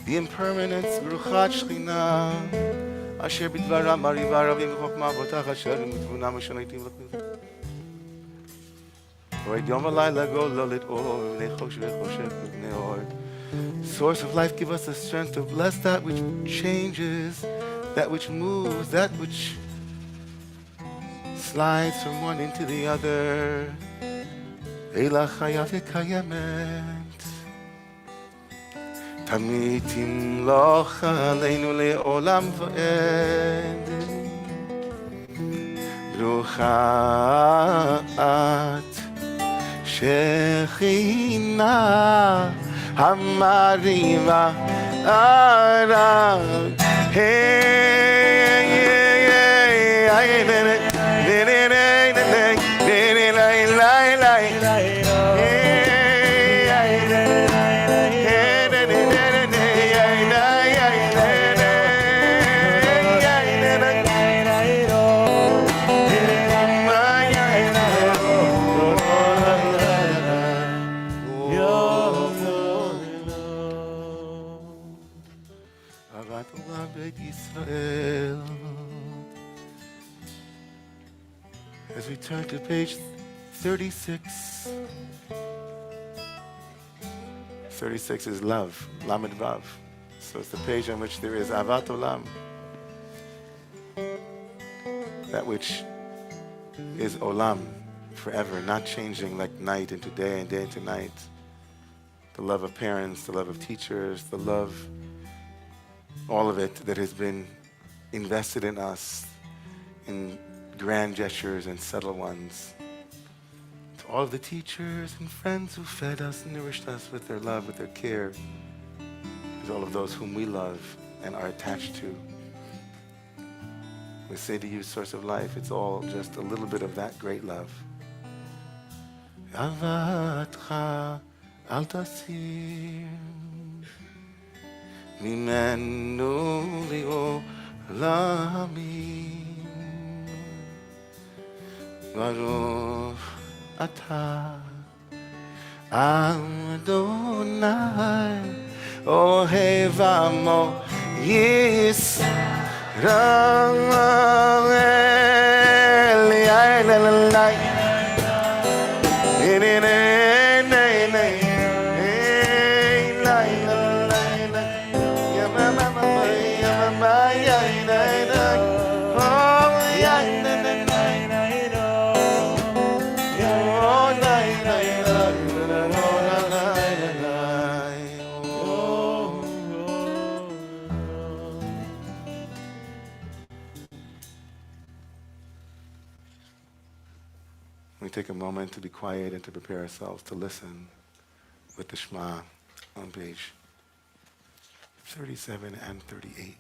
The impermanence, Ruchat Shechina, Asher Bidvara Mariva Ravim Chokma Botach Asher Mitvuna Mishonaitim Lakuz. Right, Yom Alayla Go Lolit Or Nechosh Vechoshet Neor. Source of life, give us the strength to bless that which changes, that which moves, that which slides from one into the other. Eila Chaya V'Kayemet. Tamid Timloch Aleinu Le'olam V'ed. Brucha At Shechina Hamariva Ara. Hey, Avat Olam Beit Yisrael. As we turn to page 36. 36 is love, Lamed Vav. So it's the page on which there is Avat Olam. That which is Olam, forever, not changing like night into day and day into night. The love of parents, the love of teachers, the love, all of it that has been invested in us in grand gestures and subtle ones. To all of the teachers and friends who fed us, nourished us with their love, with their care. To all of those whom we love and are attached to. We say to you, source of life, it's all just a little bit of that great love. Avatcha al tasir mimenu li'olamim baruch atah Adonai ohev amo Yisrael. We take a moment to be quiet and to prepare ourselves to listen with the Shema on page 37 and 38.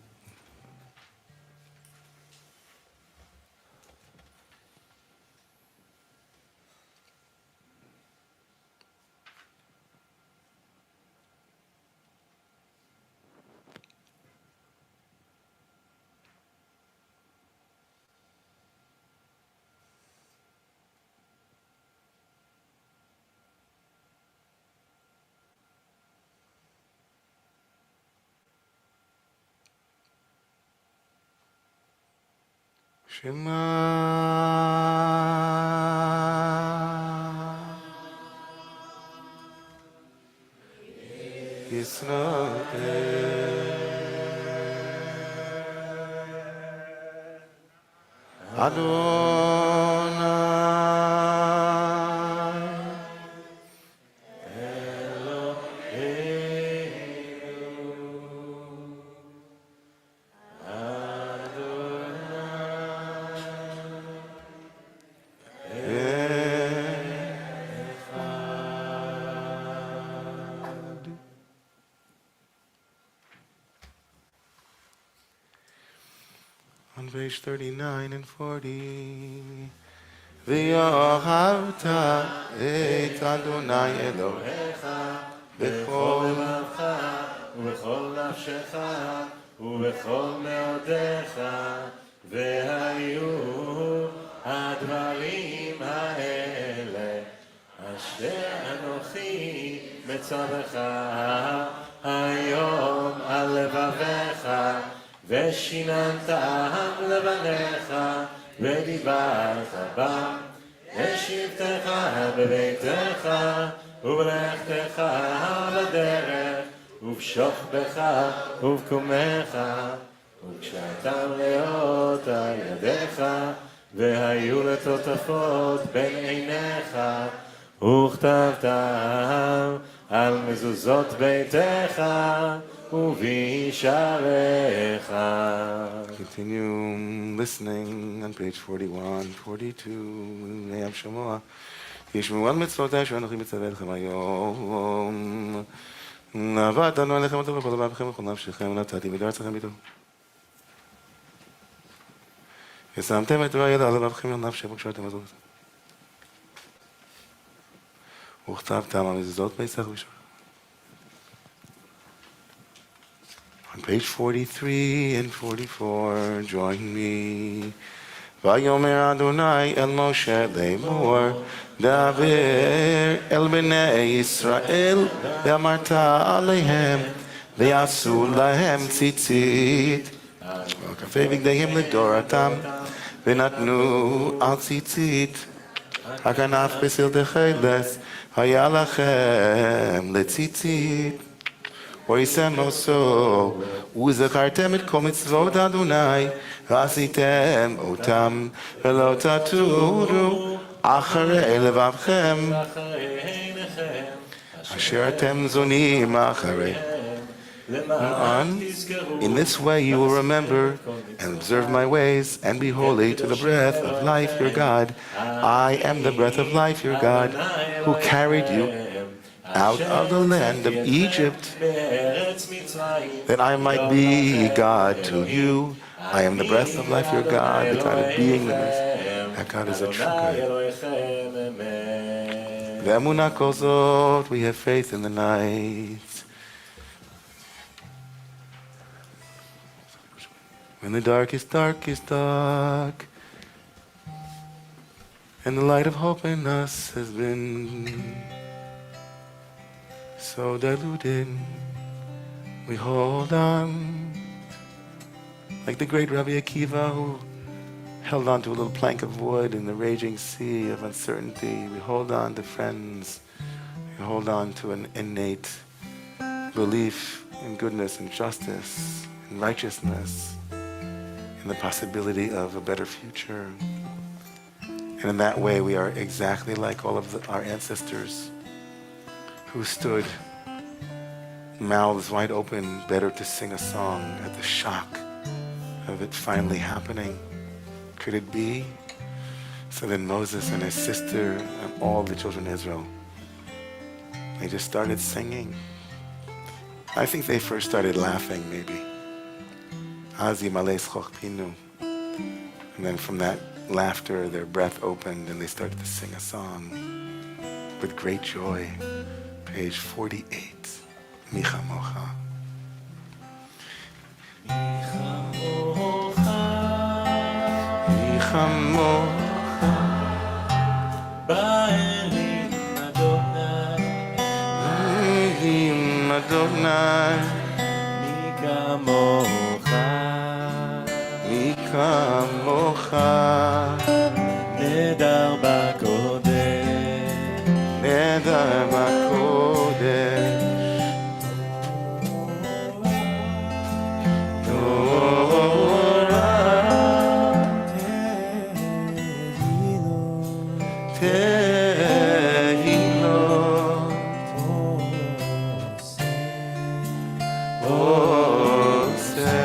Shema Yisrael Adonai on page 39 and 40. V'yohavta et Adonai Elohecha b'chol לבבך ובכל נפשך ובכל מאודיך והיו הדברים האלה אשר אנוכי מצווך היום על לבביך ושיננתם לבניך ודיברת בם לשבתך בביתך ובלכתך בדרך ובשוכבך ובקומך וקשרתם לאות על ידיך והיו לטוטפות בין עיניך וכתבתם על מזוזות ביתך ובישעריך. Continue listening on page 41, 42. Ne'am Shamoa. ישמעו על מצוותיי שאנוכי מצווה לכם היום. עבדנו עליכם אותו בכל לבבכם ובכל נפשכם ונתתי בידי ארצכם בידו. ושמתם את דברי על לבבכם ונפשכם וקשרתם בזאת. וכתבתם על מזוזות פסח ושור. On page 43 and 44, join me. ויאמר אדוני אל משה לאמור, דבר אל בני ישראל ואמרת עליהם, ויעשו להם ציצית, וקפה בגדיהם לדורתם, ונתנו על ציצית, הכנף בסרטי חילס, היה לכם לציצית. וישם עשו, וזכרתם את כל מצוות אדוני, ועשיתם אותם, ולא תטורו אחרי לבבכם, אשר אתם זונים אחריהם. In this way you will remember and observe my ways and be holy to the breath of life your God. I am the breath of life your God, who carried you out of the land of Egypt, that I might be God to you. I am the breath of life your God, the God of beingness. That God is a true God. Ve'emunah kol zot, we have faith in the night. When the dark is dark, and the light of hope in us has been so diluted, we hold on, like the great Rabbi Akiva who held on to a little plank of wood in the raging sea of uncertainty. We hold on to friends. We hold on to an innate belief in goodness and justice and righteousness, in the possibility of a better future. And in that way, we are exactly like all of our ancestors who stood, mouths wide open, better to sing a song at the shock of it finally happening. Could it be? So then Moses and his sister and all the children of Israel, they just started singing. I think they first started laughing, maybe. And then from that laughter, their breath opened and they started to sing a song with great joy. Page 48. Micha Mocha. Micha Mocha. Ba'elim Adonai. Kamocha נדר בקודש, נדר בקודש, תורה תהילות עושה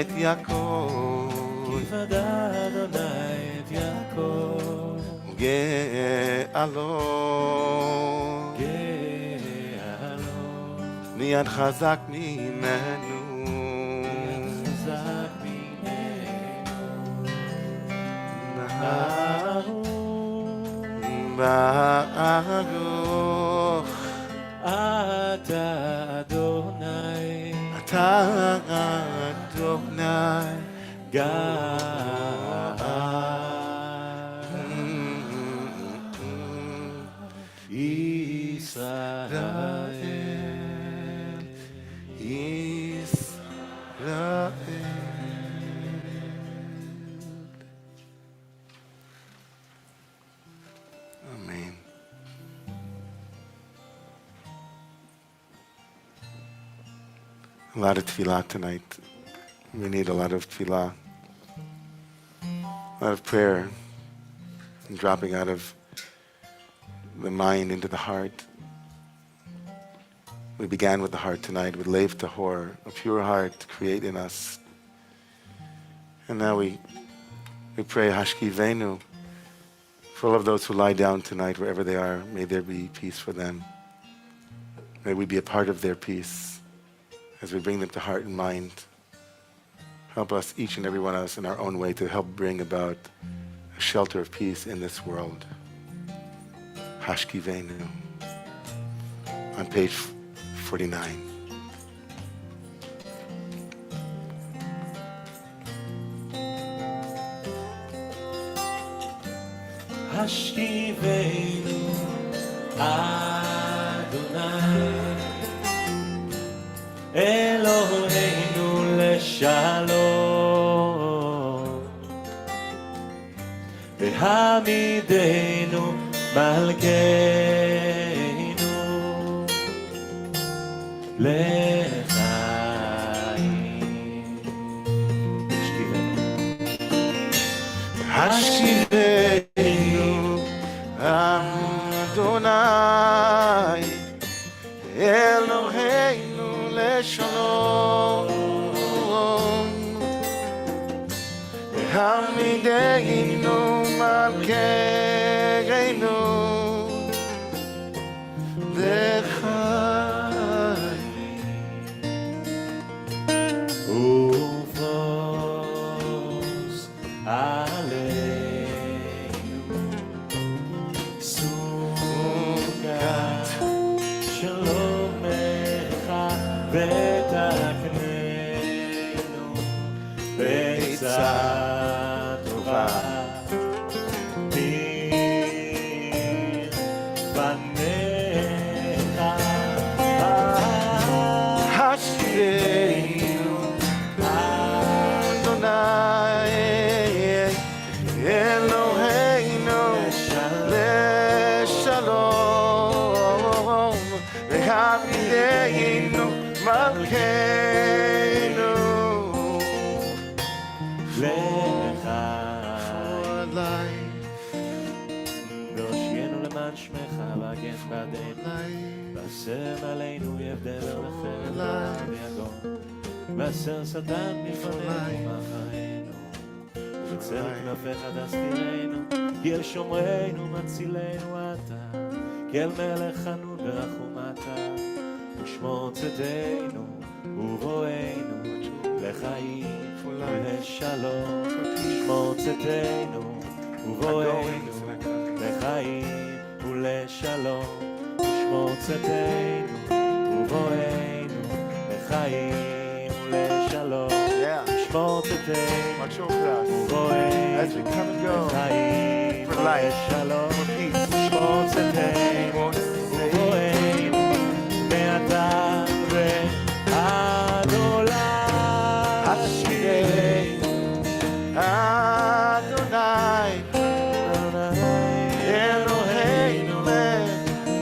את יעקב, יוודע אדוני את יעקב, גאה לו, גאה לו, מיד חזק ממנו, חזק ממנו, ברוך אתה אדוני אתה אדוני גאל ישראל. ישראל. Amen. A lot of tefillah tonight. We need a lot of tefillah, a lot of prayer, and dropping out of the mind into the heart. We began with the heart tonight, with Lev Tahor, a pure heart, create in us. And now we pray Hashkivenu for all of those who lie down tonight, wherever they are. May there be peace for them. May we be a part of their peace as we bring them to heart and mind. Help us, each and every one of us, in our own way, to help bring about a shelter of peace in this world. Hashkivenu. On page 49. השכיבנו אדוני אלוהינו לשלום והעמידנו מלכנו לחיים. השכיבנו אדוני אלוהינו לשלום והעמידנו מלכנו לחיים. ופרוס עלינו סוכת שלומך ותקננו בעצה טובה מלפניך. השכיבנו אדוני אלוהינו לשלום והעמידנו מלכנו לחיים. והושיענו למען שמך והגן בעדנו ואסר עלינו יבדל וחרב ויגון ואסר שטן מפנינו מחיינו ובצל כנפיך תסתירנו כי אל שומרנו מצילנו אתה כי אל מלך חנון ורחום אתה ושמור צאתנו ובואנו לחיים ולשלום שמור צאתנו ובואנו לחיים ולשלום שמור צאתנו ובואנו לחיים ולשלום שמור צאתנו ובואנו as we come and go לחיים for life, ולשלום for peace, שמור צאתנו ובואנו מעתה ועד עולם. השכיבנו אדוני אלוהינו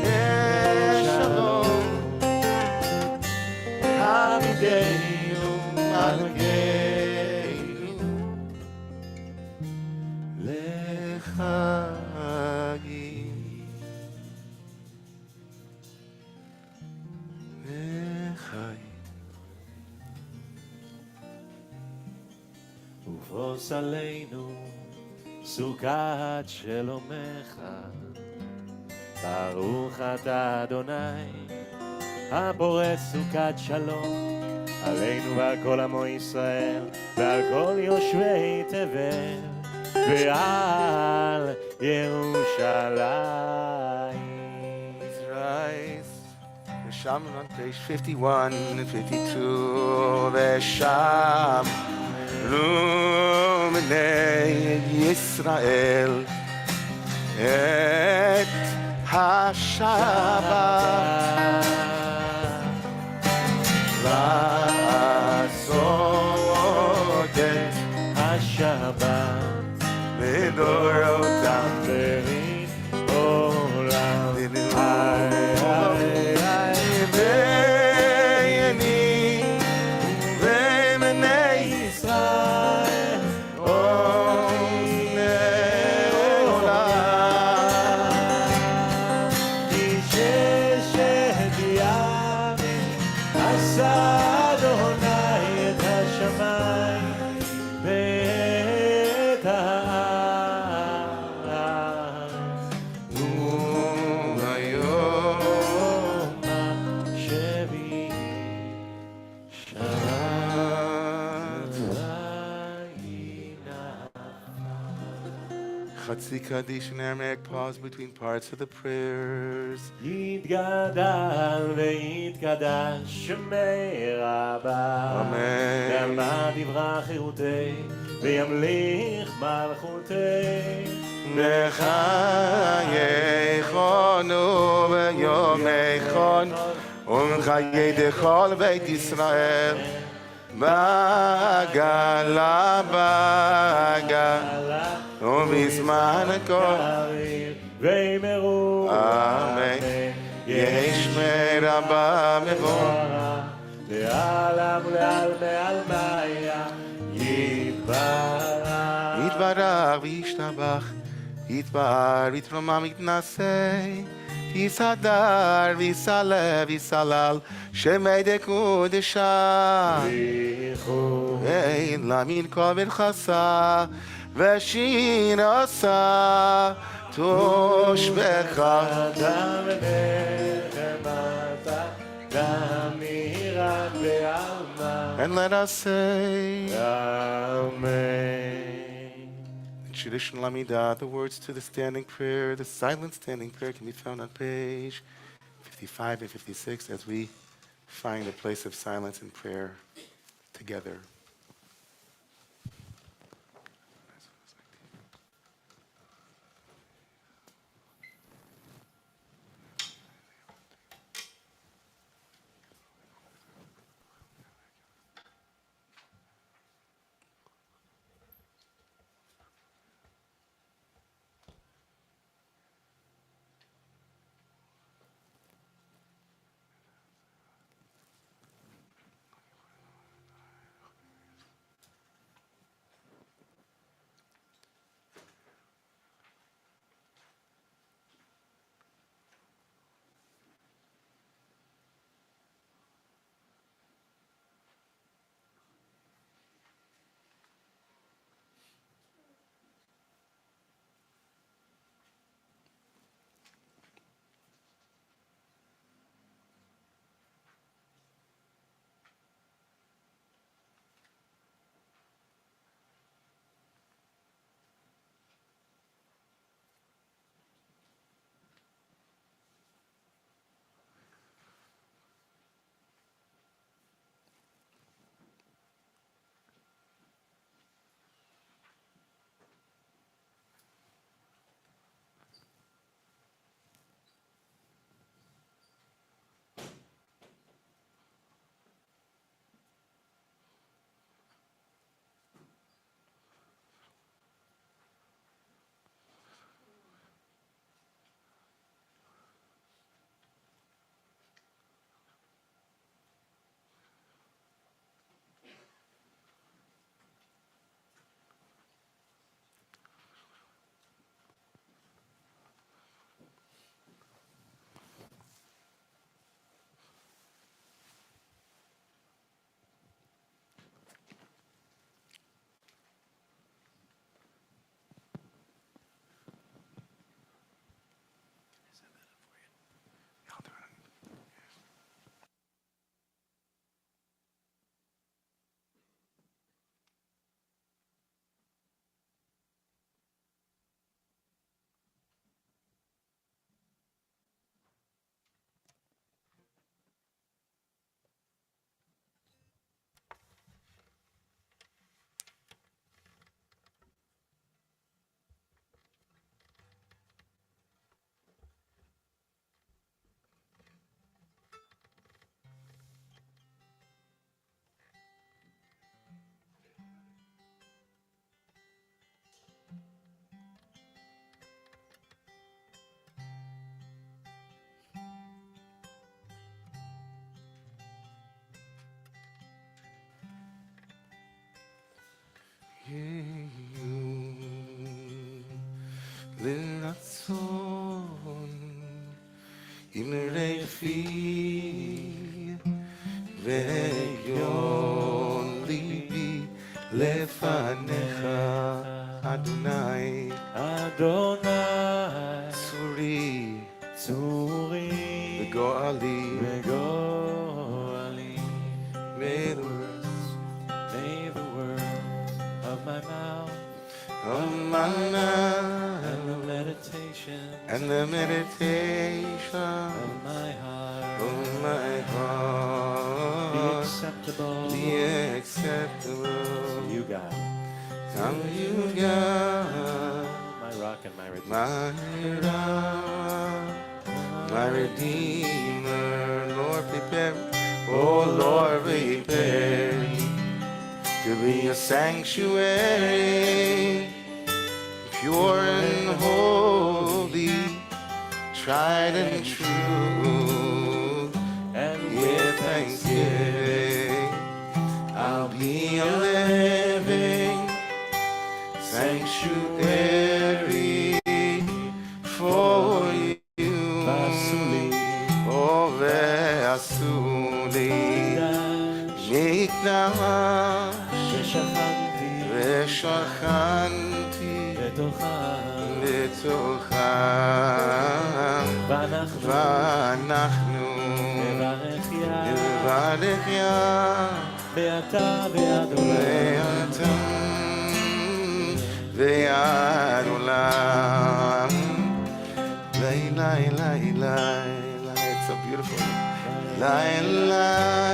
לשלום העמידנו מלכנו לחיים. לחיים. ופרוס עלינו סוכת שלומך ברוך אתה אדוני הפורס סוכת שלום עלינו ועל כל עמו ישראל ועל כל יושבי תבל ועל ירושלים. Rise, Sham on page 51 and 52. Vesham Rumenei Yisrael Et HaShabbat La'asot et השבת Midorotam ברית עולם איי איי איי V'yeni V'menei ישראל כי ששת ימים עשה אדוני את השמיים ואת הארץ Umayom שבי Shabbat Chatzi Kaddish and Aramaic pause between parts of the prayers. יתגדל ויתקדש שמי רבה אמן. יעמד יברח חירותי וימליך מלכותי בחייכנו ויומייכון ומחיי דכל בית ישראל בגלה בגלה ובזמן הכל וימרו אמן. יהי שמי רבה מבוא לעלם ולעלמי עלמיה יתברך יתברך וישתבח יתפאר ויתרומם יתנשא יסדר ויסלב ויסלל שמי דקודשה למין כובד חסה ושין עושה תושבחה אדם ונחמתה גם מירן ועלמה and let us say אמן traditional Amidah, the words to the standing prayer, the silent standing prayer can be found on page 55 and 56 as we find a place of silence and prayer together. לרצון אמרי פי ויון ליבי לפניך אדוני אדוני צורי צורי וגואלי וגואלי. May the words May the words of my mouth of my mouth and the meditation and the meditation of my heart of my be heart acceptable be acceptable to you, God, to you, God, my rock and my redeemer. my rock, my Redeemer. Lord, prepare, oh Lord, prepare to be a sanctuary, pure and holy, tried and true. And With thanksgiving, I'll be a living sanctuary for you. Vasuli, Oh, ve'asuli mikdash ששכנתי ושכנתי בתוכם, בתוכם, ואנחנו ואנחנו נברך יה, נברך יה ואתה ועד עולם. ואתה ועד עולם. לילה, לילה, it's so beautiful. לילה,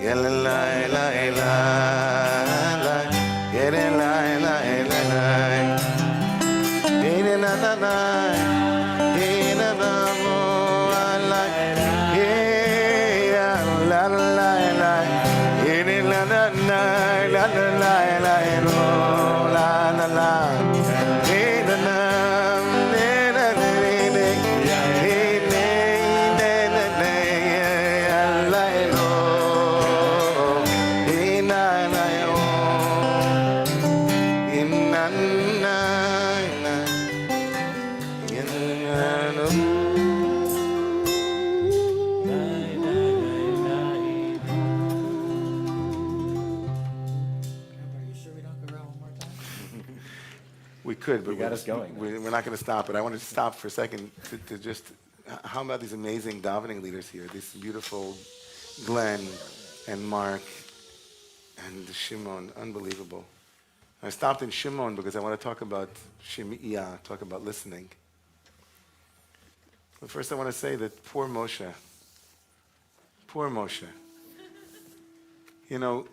לילה, לילה, לילה, לילה, We could, but You got us going. we're not going to stop. But I wanted to stop for a second to just, how about these amazing davening leaders here? This beautiful Glenn and Mark and Shimon, unbelievable. I stopped in Shimon because I want to talk about Shemi'iyah, talk about listening. But first I want to say that poor Moshe. Poor Moshe. You know,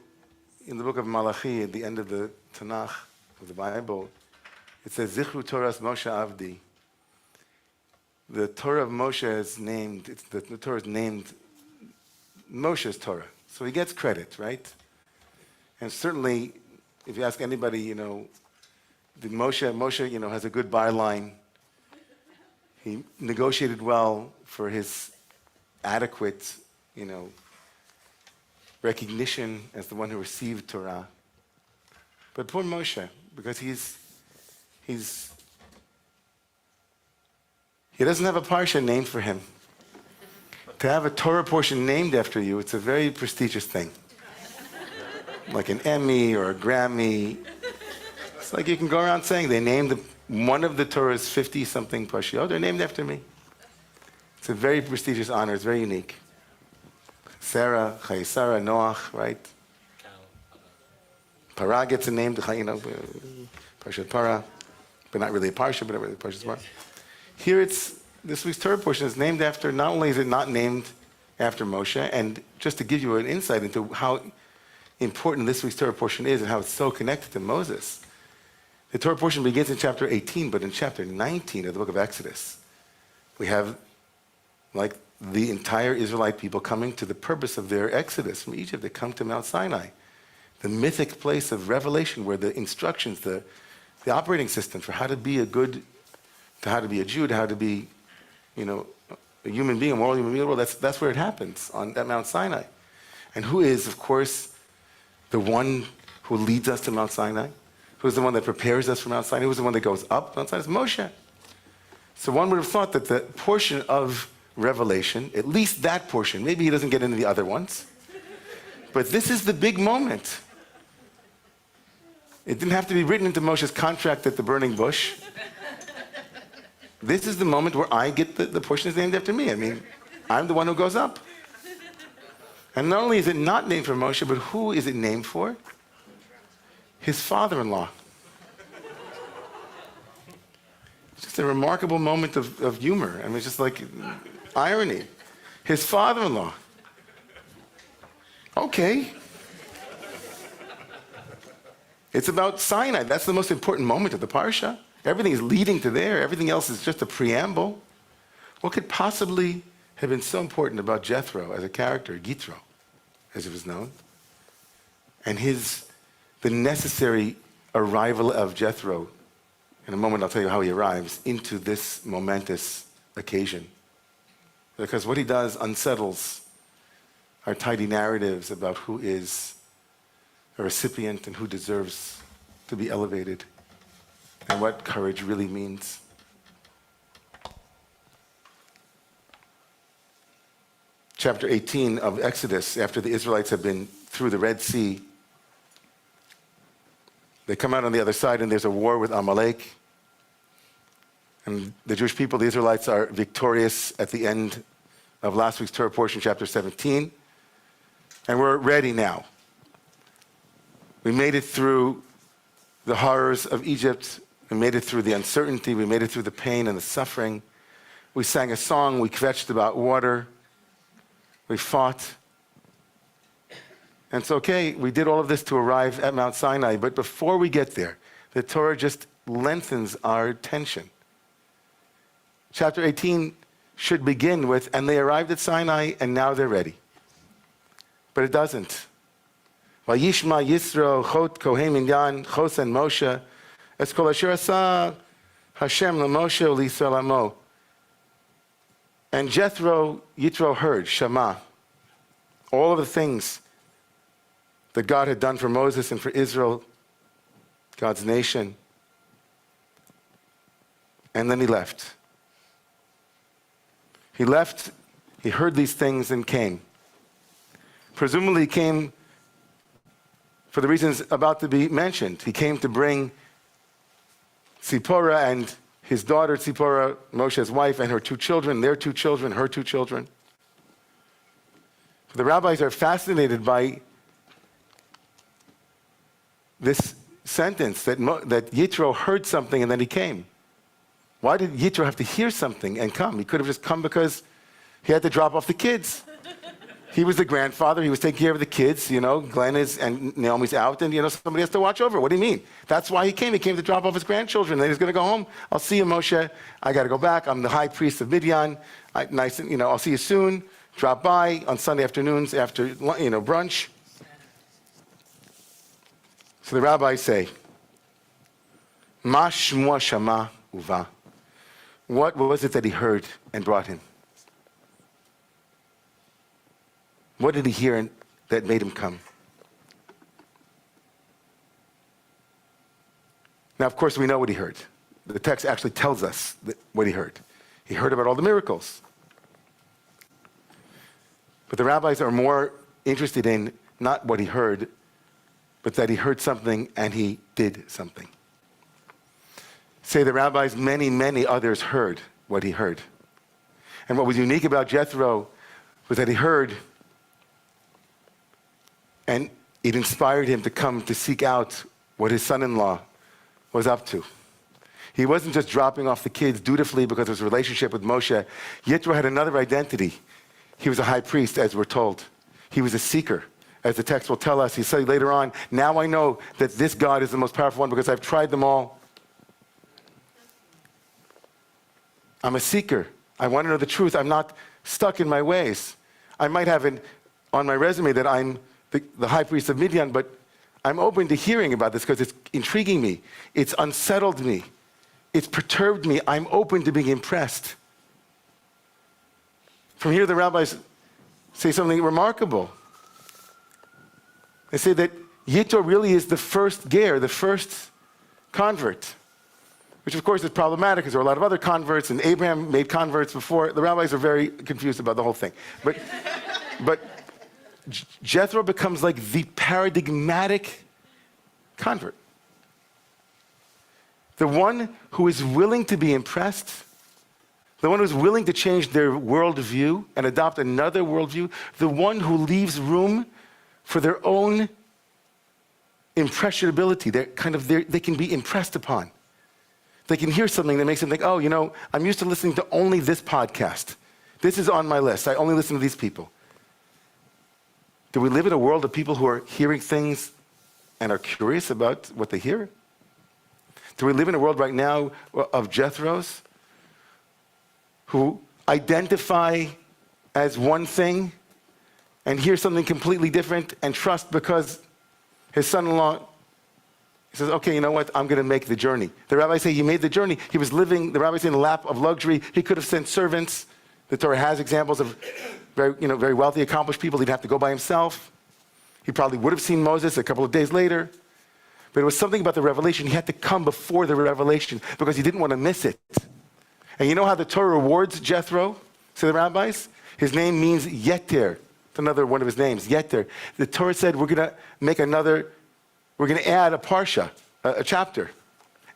in the book of Malachi, at the end of the Tanakh, of the Bible, it says, Zichru Torah's Moshe Avdi. The Torah of Moshe is named, the Torah is named Moshe's Torah. So he gets credit, right? And certainly, if you ask anybody, you know, Moshe, you know, has a good byline. He negotiated well for his adequate, you know, recognition as the one who received Torah. But poor Moshe, because he doesn't have a parsha named for him. To have a Torah portion named after you, it's a very prestigious thing. Like an Emmy or a Grammy. It's like you can go around saying they named one of the Torah's 50-something parshiyot, they're named after me. It's a very prestigious honor, it's very unique. Sarah, Chayesara, Noach, right? Parah gets a name, you know, Parshat Parah, but not really a parsha, but really Parshat Parah. Here it's, this week's Torah portion is named after, not only is it not named after Moshe, and just to give you an insight into how important this week's Torah portion is and how it's so connected to Moses. The Torah portion begins in chapter 18, but in chapter 19 of the book of Exodus, we have like the entire Israelite people coming to the purpose of their exodus from Egypt. They come to Mount Sinai, the mythic place of revelation where the instructions, the operating system for how to be a good, to how to be a Jew, to how to be, you know, a human being, a moral human being, well, that's where it happens, at Mount Sinai. And who is, of course, the one who leads us to Mount Sinai? Who's the one that prepares us for Mount Sinai? Who's the one that goes up Mount Sinai? It's Moshe. So one would have thought that the portion of Revelation, at least that portion, maybe he doesn't get into the other ones, but this is the big moment. It didn't have to be written into Moshe's contract at the burning bush. This is the moment where I get the portion is named after me. I mean, I'm the one who goes up. And not only is it not named for Moshe, but who is it named for? His father-in-law. It's just a remarkable moment of humor. I mean, it's just like irony. His father-in-law. Okay. It's about Sinai. That's the most important moment of the parsha. Everything is leading to there. Everything else is just a preamble. What could possibly have been so important about Jethro as a character, Jethro, as it was known, and the necessary arrival of Jethro? In a moment, I'll tell you how he arrives into this momentous occasion. Because what he does unsettles our tidy narratives about who is a recipient and who deserves to be elevated, and what courage really means. Chapter 18 of Exodus, after the Israelites have been through the Red Sea, they come out on the other side and there's a war with Amalek. And the Jewish people, the Israelites, are victorious at the end of last week's Torah portion, chapter 17. And we're ready now. We made it through the horrors of Egypt. We made it through the uncertainty. We made it through the pain and the suffering. We sang a song. We kvetched about water. We fought. And it's okay. We did all of this to arrive at Mount Sinai. But before we get there, the Torah just lengthens our tension. Chapter 18 should begin with, and they arrived at Sinai, and now they're ready. But it doesn't. Vayishma Yisro Chot Kohen Minyan Chosen Moshe Es Kol Asher Asa Hashem LaMoshe ULYisrael Amo. And Yitro heard, Shema, all of the things that God had done for Moses and for Israel, God's nation. And then he left. He left, he heard these things and came. Presumably he came for the reasons about to be mentioned. He came to bring Tzipporah and his daughter Tzipporah, Moshe's wife, and her two children, their two children, her two children. The rabbis are fascinated by this sentence that Yitro heard something and then he came. Why did Yitro have to hear something and come? He could have just come because he had to drop off the kids. He was the grandfather. He was taking care of the kids. You know, Glenn is, and Naomi's out, and, somebody has to watch over. What do you mean? That's why he came. He came to drop off his grandchildren. Then he's going to go home. I'll see you, Moshe. I got to go back. I'm the high priest of Midian. I'll see you soon. Drop by on Sunday afternoons after, brunch. So the rabbis say, Ma shmua shama uva. What was it that he heard and brought him? What did he hear that made him come? Now, of course, we know what he heard. The text actually tells us what he heard. He heard about all the miracles. But the rabbis are more interested in not what he heard, but that he heard something and he did something. Say the rabbis, many, many others heard what he heard. And what was unique about Jethro was that he heard, and it inspired him to come to seek out what his son-in-law was up to. He wasn't just dropping off the kids dutifully because of his relationship with Moshe. Yitro had another identity. He was a high priest, as we're told. He was a seeker, as the text will tell us. He said later on, now I know that this God is the most powerful one because I've tried them all. I'm a seeker. I want to know the truth. I'm not stuck in my ways. I might have on my resume that I'm the high priest of Midian, but I'm open to hearing about this because it's intriguing me. It's unsettled me. It's perturbed me. I'm open to being impressed. From here, the rabbis say something remarkable. They say that Yitro really is the first ger, the first convert, which of course is problematic because there are a lot of other converts, and Abraham made converts before. The rabbis are very confused about the whole thing. But Jethro becomes like the paradigmatic convert. The one who is willing to be impressed, the one who's willing to change their worldview and adopt another worldview, the one who leaves room for their own impressionability. They can be impressed upon. They can hear something that makes them think, oh, you know, I'm used to listening to only this podcast. This is on my list. I only listen to these people. Do we live in a world of people who are hearing things and are curious about what they hear? Do we live in a world right now of Jethros who identify as one thing and hear something completely different and trust because his son-in-law says, okay, you know what, I'm going to make the journey. The rabbis say he made the journey. He was living, the rabbis say, in the lap of luxury. He could have sent servants. The Torah has examples of very wealthy, accomplished people. He'd have to go by himself. He probably would have seen Moses a couple of days later. But it was something about the revelation. He had to come before the revelation because he didn't want to miss it. And you know how the Torah rewards Jethro, say the rabbis? His name means Yeter. It's another one of his names, Yeter. The Torah said we're going to add a parsha, a chapter.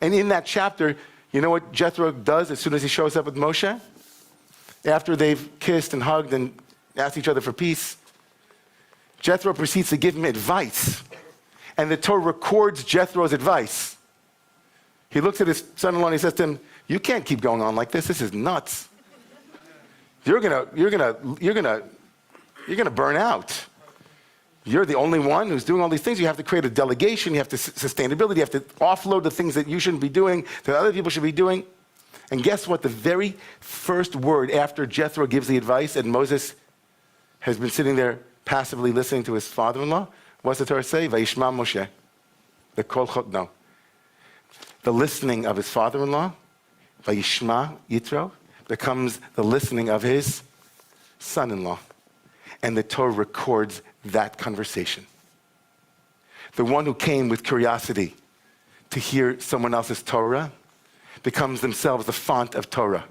And in that chapter, you know what Jethro does as soon as he shows up with Moshe? After they've kissed and hugged and asked each other for peace, Jethro proceeds to give him advice. And the Torah records Jethro's advice. He looks at his son-in-law and he says to him, you can't keep going on like this. This is nuts. You're gonna burn out. You're the only one who's doing all these things. You have to create a delegation. You have to sustainability. You have to offload the things that you shouldn't be doing that other people should be doing. And guess what? The very first word after Jethro gives the advice and Moses has been sitting there passively listening to his father-in-law, what's the Torah say? Vayishma Moshe. The listening of his father-in-law, Vayishma Yitro, becomes the listening of his son-in-law. And the Torah records that conversation. The one who came with curiosity to hear someone else's Torah becomes themselves the font of Torah.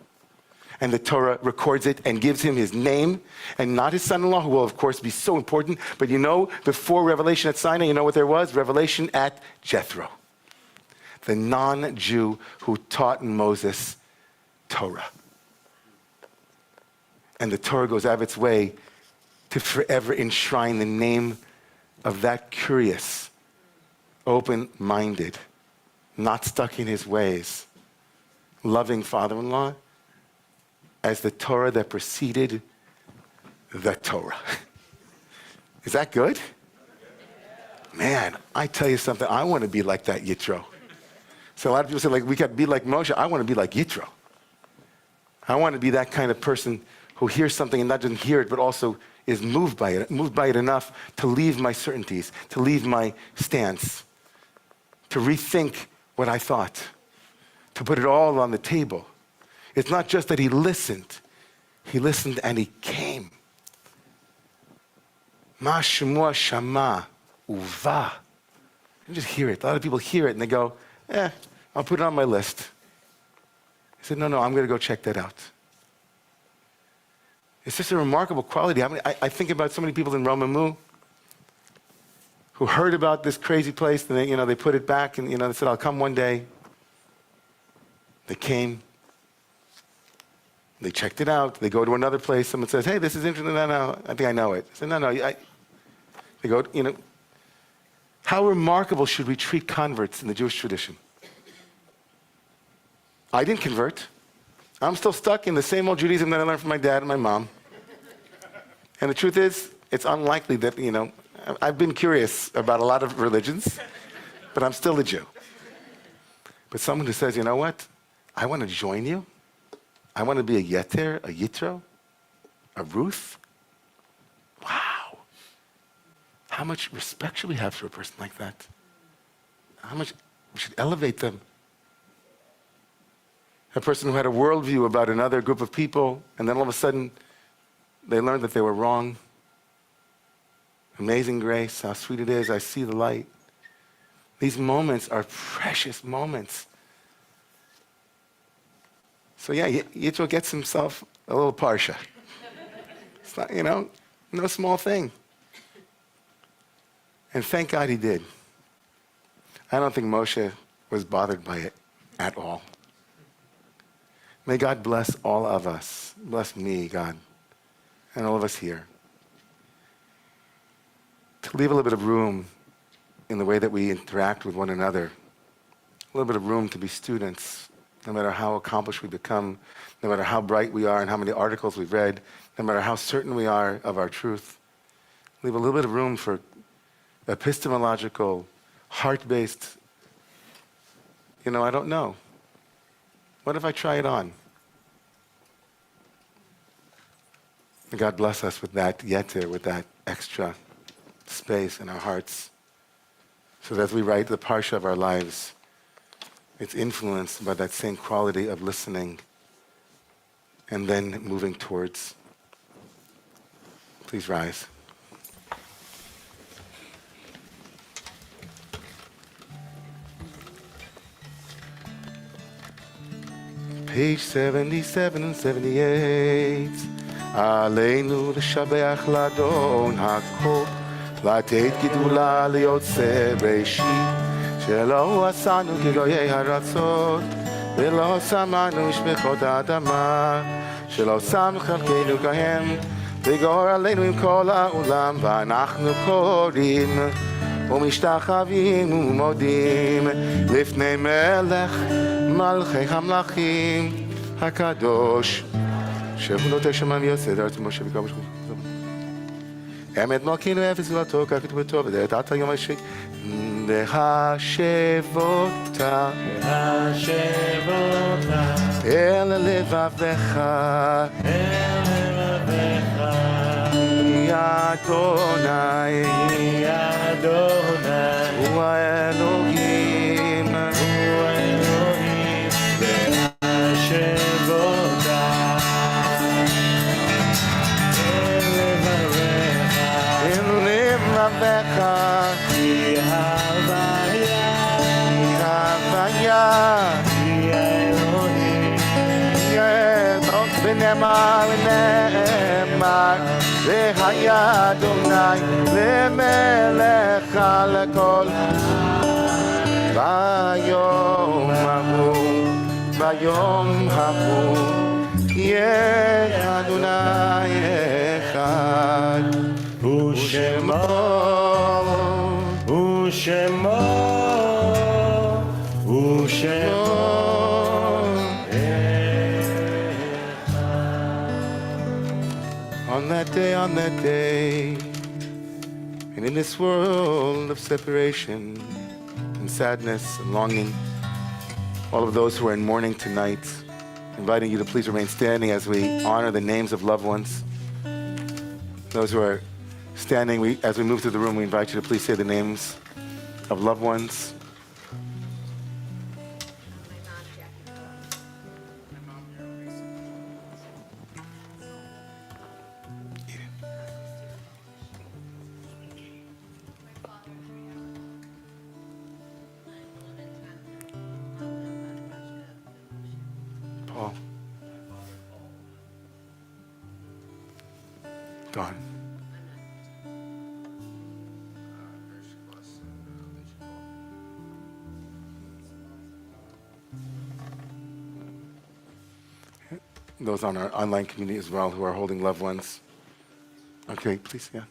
And the Torah records it and gives him his name, and not his son-in-law, who will, of course, be so important. But you know, before revelation at Sinai, you know what there was? Revelation at Jethro, the non-Jew who taught Moses Torah. And the Torah goes out of its way to forever enshrine the name of that curious, open-minded, not stuck in his ways, loving father-in-law as the Torah that preceded the Torah. Is that good? Man, I tell you something, I want to be like that Yitro. So a lot of people say, like, we got to be like Moshe. I want to be like Yitro. I want to be that kind of person who hears something and not just hear it, but also is moved by it enough to leave my certainties, to leave my stance, to rethink what I thought, to put it all on the table. It's not just that he listened and he came. Ma shemua shama uva. You just hear it. A lot of people hear it and they go, I'll put it on my list. He said, no, I'm going to go check that out. It's just a remarkable quality. I think about so many people in Romemu who heard about this crazy place and they put it back and they said, I'll come one day. They came. They checked it out. They go to another place. Someone says, hey, this is interesting. No, I think I know it. I said, no. They go, how remarkable should we treat converts in the Jewish tradition? I didn't convert. I'm still stuck in the same old Judaism that I learned from my dad and my mom. And the truth is, it's unlikely that, I've been curious about a lot of religions, but I'm still a Jew. But someone who says, you know what? I want to join you. I want to be a Yeter, a Yitro, a Ruth. Wow. How much respect should we have for a person like that? How much we should elevate them. A person who had a worldview about another group of people, and then all of a sudden, they learned that they were wrong. Amazing grace, how sweet it is, I see the light. These moments are precious moments. So yeah, Yitro gets himself a little parsha. It's not, no small thing. And thank God he did. I don't think Moshe was bothered by it at all. May God bless all of us. Bless me, God, and all of us here. To leave a little bit of room in the way that we interact with one another. A little bit of room to be students, no matter how accomplished we become, no matter how bright we are and how many articles we've read, no matter how certain we are of our truth. Leave a little bit of room for epistemological, heart-based, I don't know. What if I try it on? And God bless us with that yeter, with that extra space in our hearts, so that as we write the parsha of our lives, it's influenced by that same quality of listening and then moving towards. Please rise. Page 77 and 78. Aleinu l'shabeach l'adon hakol, לתת גדולה ליוצא בראשית, שלא עשנו כגויי הרצון, ולא שמנו שפחות האדמה, שלא שם חלקנו כהם, וגור עלינו עם כל העולם, ואנחנו קוראים ומשתחווים ומודים לפני מלך מלכי המלכים הקדוש, שהוא נוטה שמיים ויוצא דרך משה וקרא בשמו. אמת מלכינו אפס גבולתו, כך כתוב בטוב, ודעת עתה יום השביעי. והשבותה אל לבביך, אדוני, הוא האלוהים, והשבותה כי הוויה אלוהים ונאמר והיה אדוני למלך על הכל ביום ההוא יהיה אדוני אחד On that day, and in this world of separation and sadness and longing, all of those who are in mourning tonight, inviting you to please remain standing as we honor the names of loved ones. Those who are standing, as we move through the room, we invite you to please say the names of loved ones. Paul. Dawn. Those on our online community as well who are holding loved ones. Okay, please, yeah.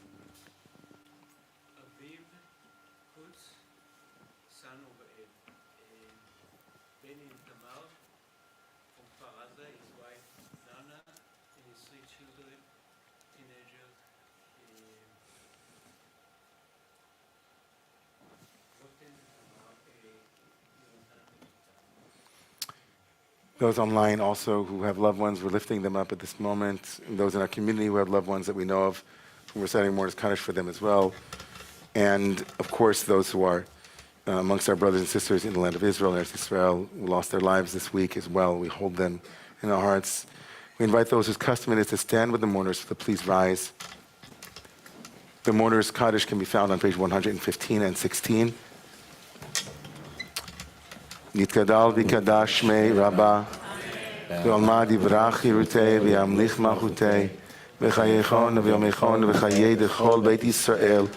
Those online also who have loved ones, we're lifting them up at this moment. And those in our community who have loved ones that we know of, we're reciting Mourner's Kaddish for them as well. And of course, those who are amongst our brothers and sisters in the land of Israel and Eretz Israel who lost their lives this week as well. We hold them in our hearts. We invite those whose custom it is to stand with the mourners to please rise. The Mourner's Kaddish can be found on page 115 and 16. Nitkadal v'kadash shmei Rabbah v'olmad yivrach yirutei v'yamlich malchutei v'chayechon v'yomechon v'chayei dechol Beit Yisrael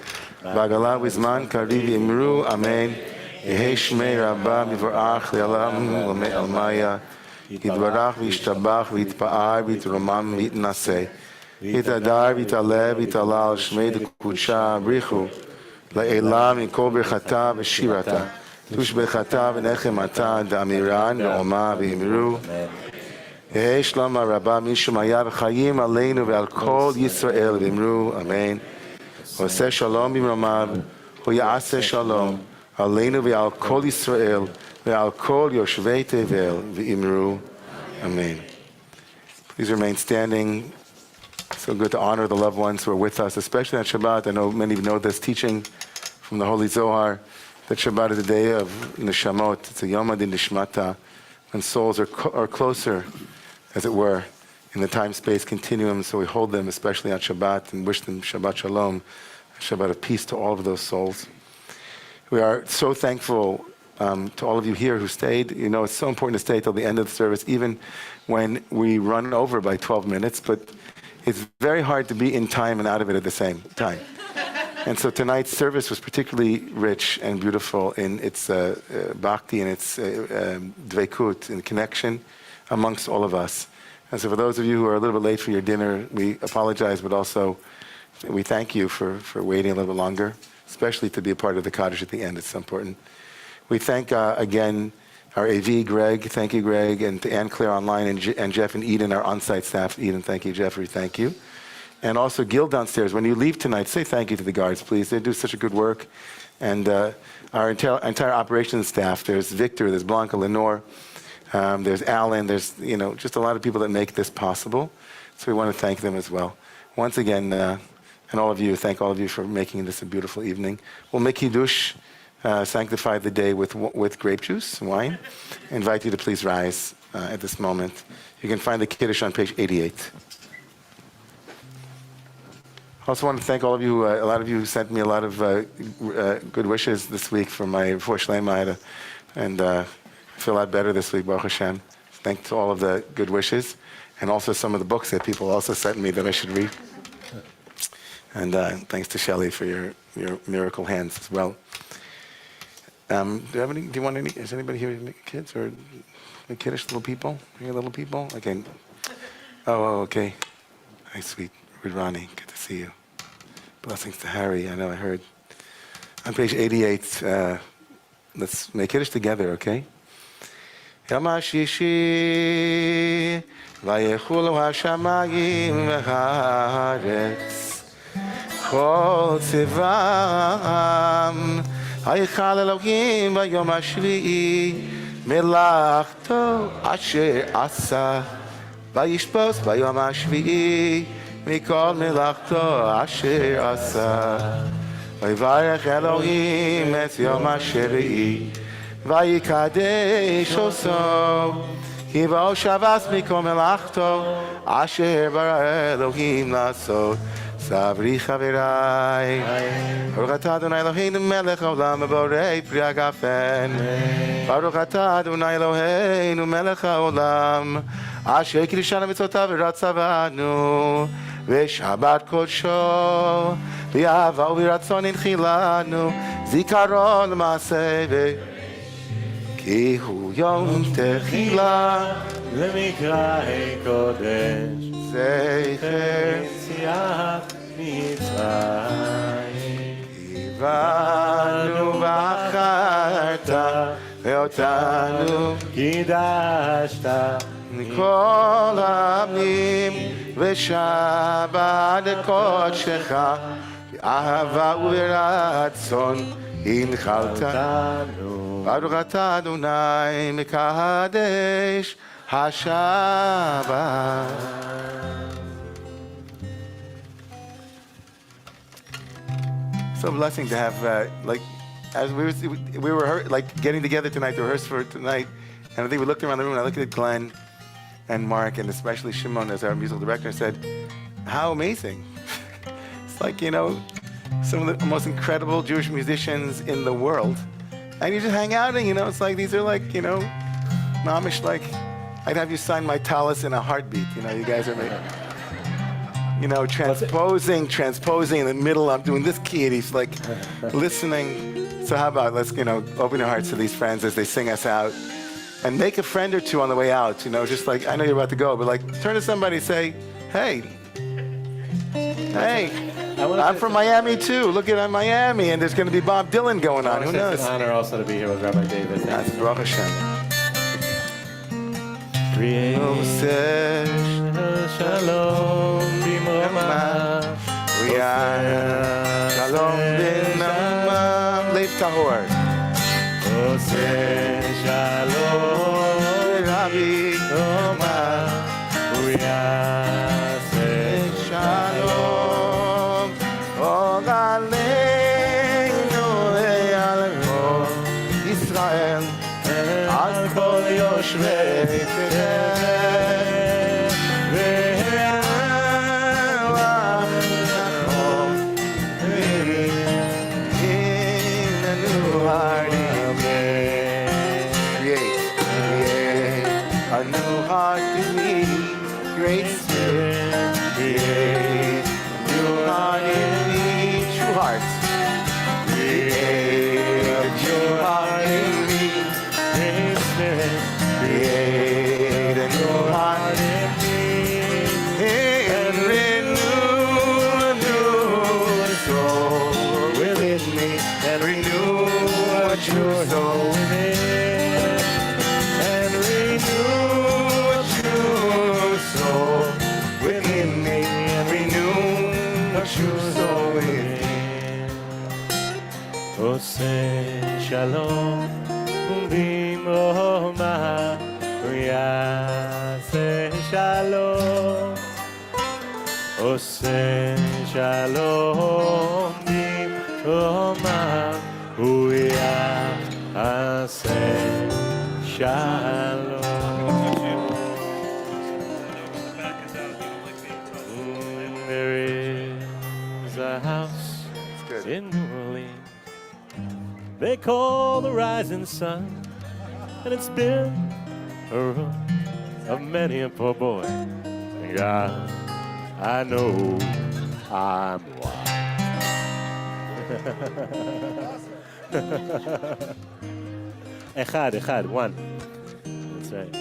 v'agala v'zman kariv yimru amen yehei shmei Rabbah mivorach le'alam l'me'almaya yitbarach v'yishtabach v'yitpa'ar v'yitromam v'yitnaseh Yitadar v'yitaleh v'yitalal shmei dekudsha brichu le'elam mikol birchata v'shirata tushbechata v'nechemata da'amiran ve'oma v'imru Yehei shlom ha'rabah mishum haya v'chayim aleinu ve'al kol Yisrael v'imru amen Oseh shalom b'mromav hu ya'aseh shalom aleinu ve'al kol Yisrael ve'al kol yoshvei tevel v'imru amen. Please remain standing. So good to honor the loved ones who are with us, especially on Shabbat. I know many of you know this teaching from the Holy Zohar, that Shabbat is the day of Neshamot. It's a Yom Adin Nishmata, when souls are closer, as it were, in the time-space continuum. So we hold them, especially on Shabbat, and wish them Shabbat Shalom, Shabbat of peace to all of those souls. We are so thankful to all of you here who stayed. You know, it's so important to stay till the end of the service, even when we run over by 12 minutes, but it's very hard to be in time and out of it at the same time. And so tonight's service was particularly rich and beautiful in its bhakti and its dveikut, in connection amongst all of us. And so for those of you who are a little bit late for your dinner, we apologize, but also we thank you for waiting a little bit longer, especially to be a part of the Kaddish at the end. It's so important. We thank again our AV, Greg, thank you, Greg, and to Anne Claire online, and Jeff and Eden, our on-site staff. Eden, thank you. Jeffrey, thank you. And also Gil downstairs. When you leave tonight, say thank you to the guards, please. They do such a good work. And our entire operations staff, there's Victor, there's Blanca, Lenore, there's Alan, there's, just a lot of people that make this possible. So we want to thank them as well. Once again, and all of you, thank all of you for making this a beautiful evening. We'll make Kiddush. Sanctify the day with grape juice, wine. I invite you to please rise at this moment. You can find the Kiddush on page 88. I also want to thank all of you. A lot of you sent me a lot of good wishes this week for my Refuah Shlema, and I feel a lot better this week, Baruch Hashem. Thanks to all of the good wishes, and also some of the books that people also sent me that I should read. And thanks to Shelley for your miracle hands as well. Do you want any? Is anybody here with kids or kiddish little people? Any little people? Okay. Oh, okay. Hi, sweet Ronnie. Good to see you. Blessings to Harry. I know I heard. On page 88, let's make kiddish together, okay? Yom HaShishi vayechulu hashamayim v'haaretz kol tzivam Haychal Elohim v'yom hashvi'i melachto asher asa vayishpos v'yom hashvi'i mikol melachto asher asa vayvarech Elohim et yom hashvi'i vayikadesh oso kivo shavas mikol melachto asher bara Elohim lasot Sabri Chavirai Baruch atah Adonai Eloheinu melech haolam borei pri hagafen Baruch atah Adonai Eloheinu melech haolam Asher kiddushanu mitzotav v'ratzavanu v'shabbat kodsho v'yahava u'v'ratzon inchilanu zikaron l'maaseh ki hu yom techila למקרא קודש זכר יציאת מצרים קיבלנו בחרת ואותנו קידשת מכל העמים ושבת קודשך באהבה וברצון הנחלת ברוך אתה אדוני מקדש HaShabbat. So blessing to have, as we were getting together tonight to rehearse for tonight, and I think we looked around the room and I looked at Glenn and Mark and especially Shimon as our musical director and said, how amazing. It's like, some of the most incredible Jewish musicians in the world. And you just hang out and, it's like, these are like, mamish, like, I'd have you sign my tallis in a heartbeat. You guys are transposing in the middle. I'm doing this key and he's like listening. So how about let's, open your hearts to these friends as they sing us out and make a friend or two on the way out, just like, I know you're about to go, but like turn to somebody and say, hey, I'm from Miami too. Look at Miami, and there's going to be Bob Dylan going on. Who knows? It's an honor also to be here with Rabbi David. That's Baruch Hashem. Shalom b'moma. Shalom b'nama. Lev tahor. Shalom Rabbi b'moma. Shalom. Ogaleinu e'almo Israel. Al kol yoshvei tedem. Ve'avachom. Ve'inanu harim. Create a new heart in me. Great Spirit, create a new heart in me. True hearts. Create a true heart in me. Great Spirit, create a new heart in me. And renew a new soul within me. And renew a true soul within. And renew a true soul within me. And renew a true soul within. Oseh shalom b'moma. Yaseh shalom. Oseh shalom b'moma. Yaseh shalom. Back is out. You don't like being told. There is a house in New Orleans they call the rising sun, and it's been a room of many a poor boy. And God, I know I'm wild. Echad, one. That's right.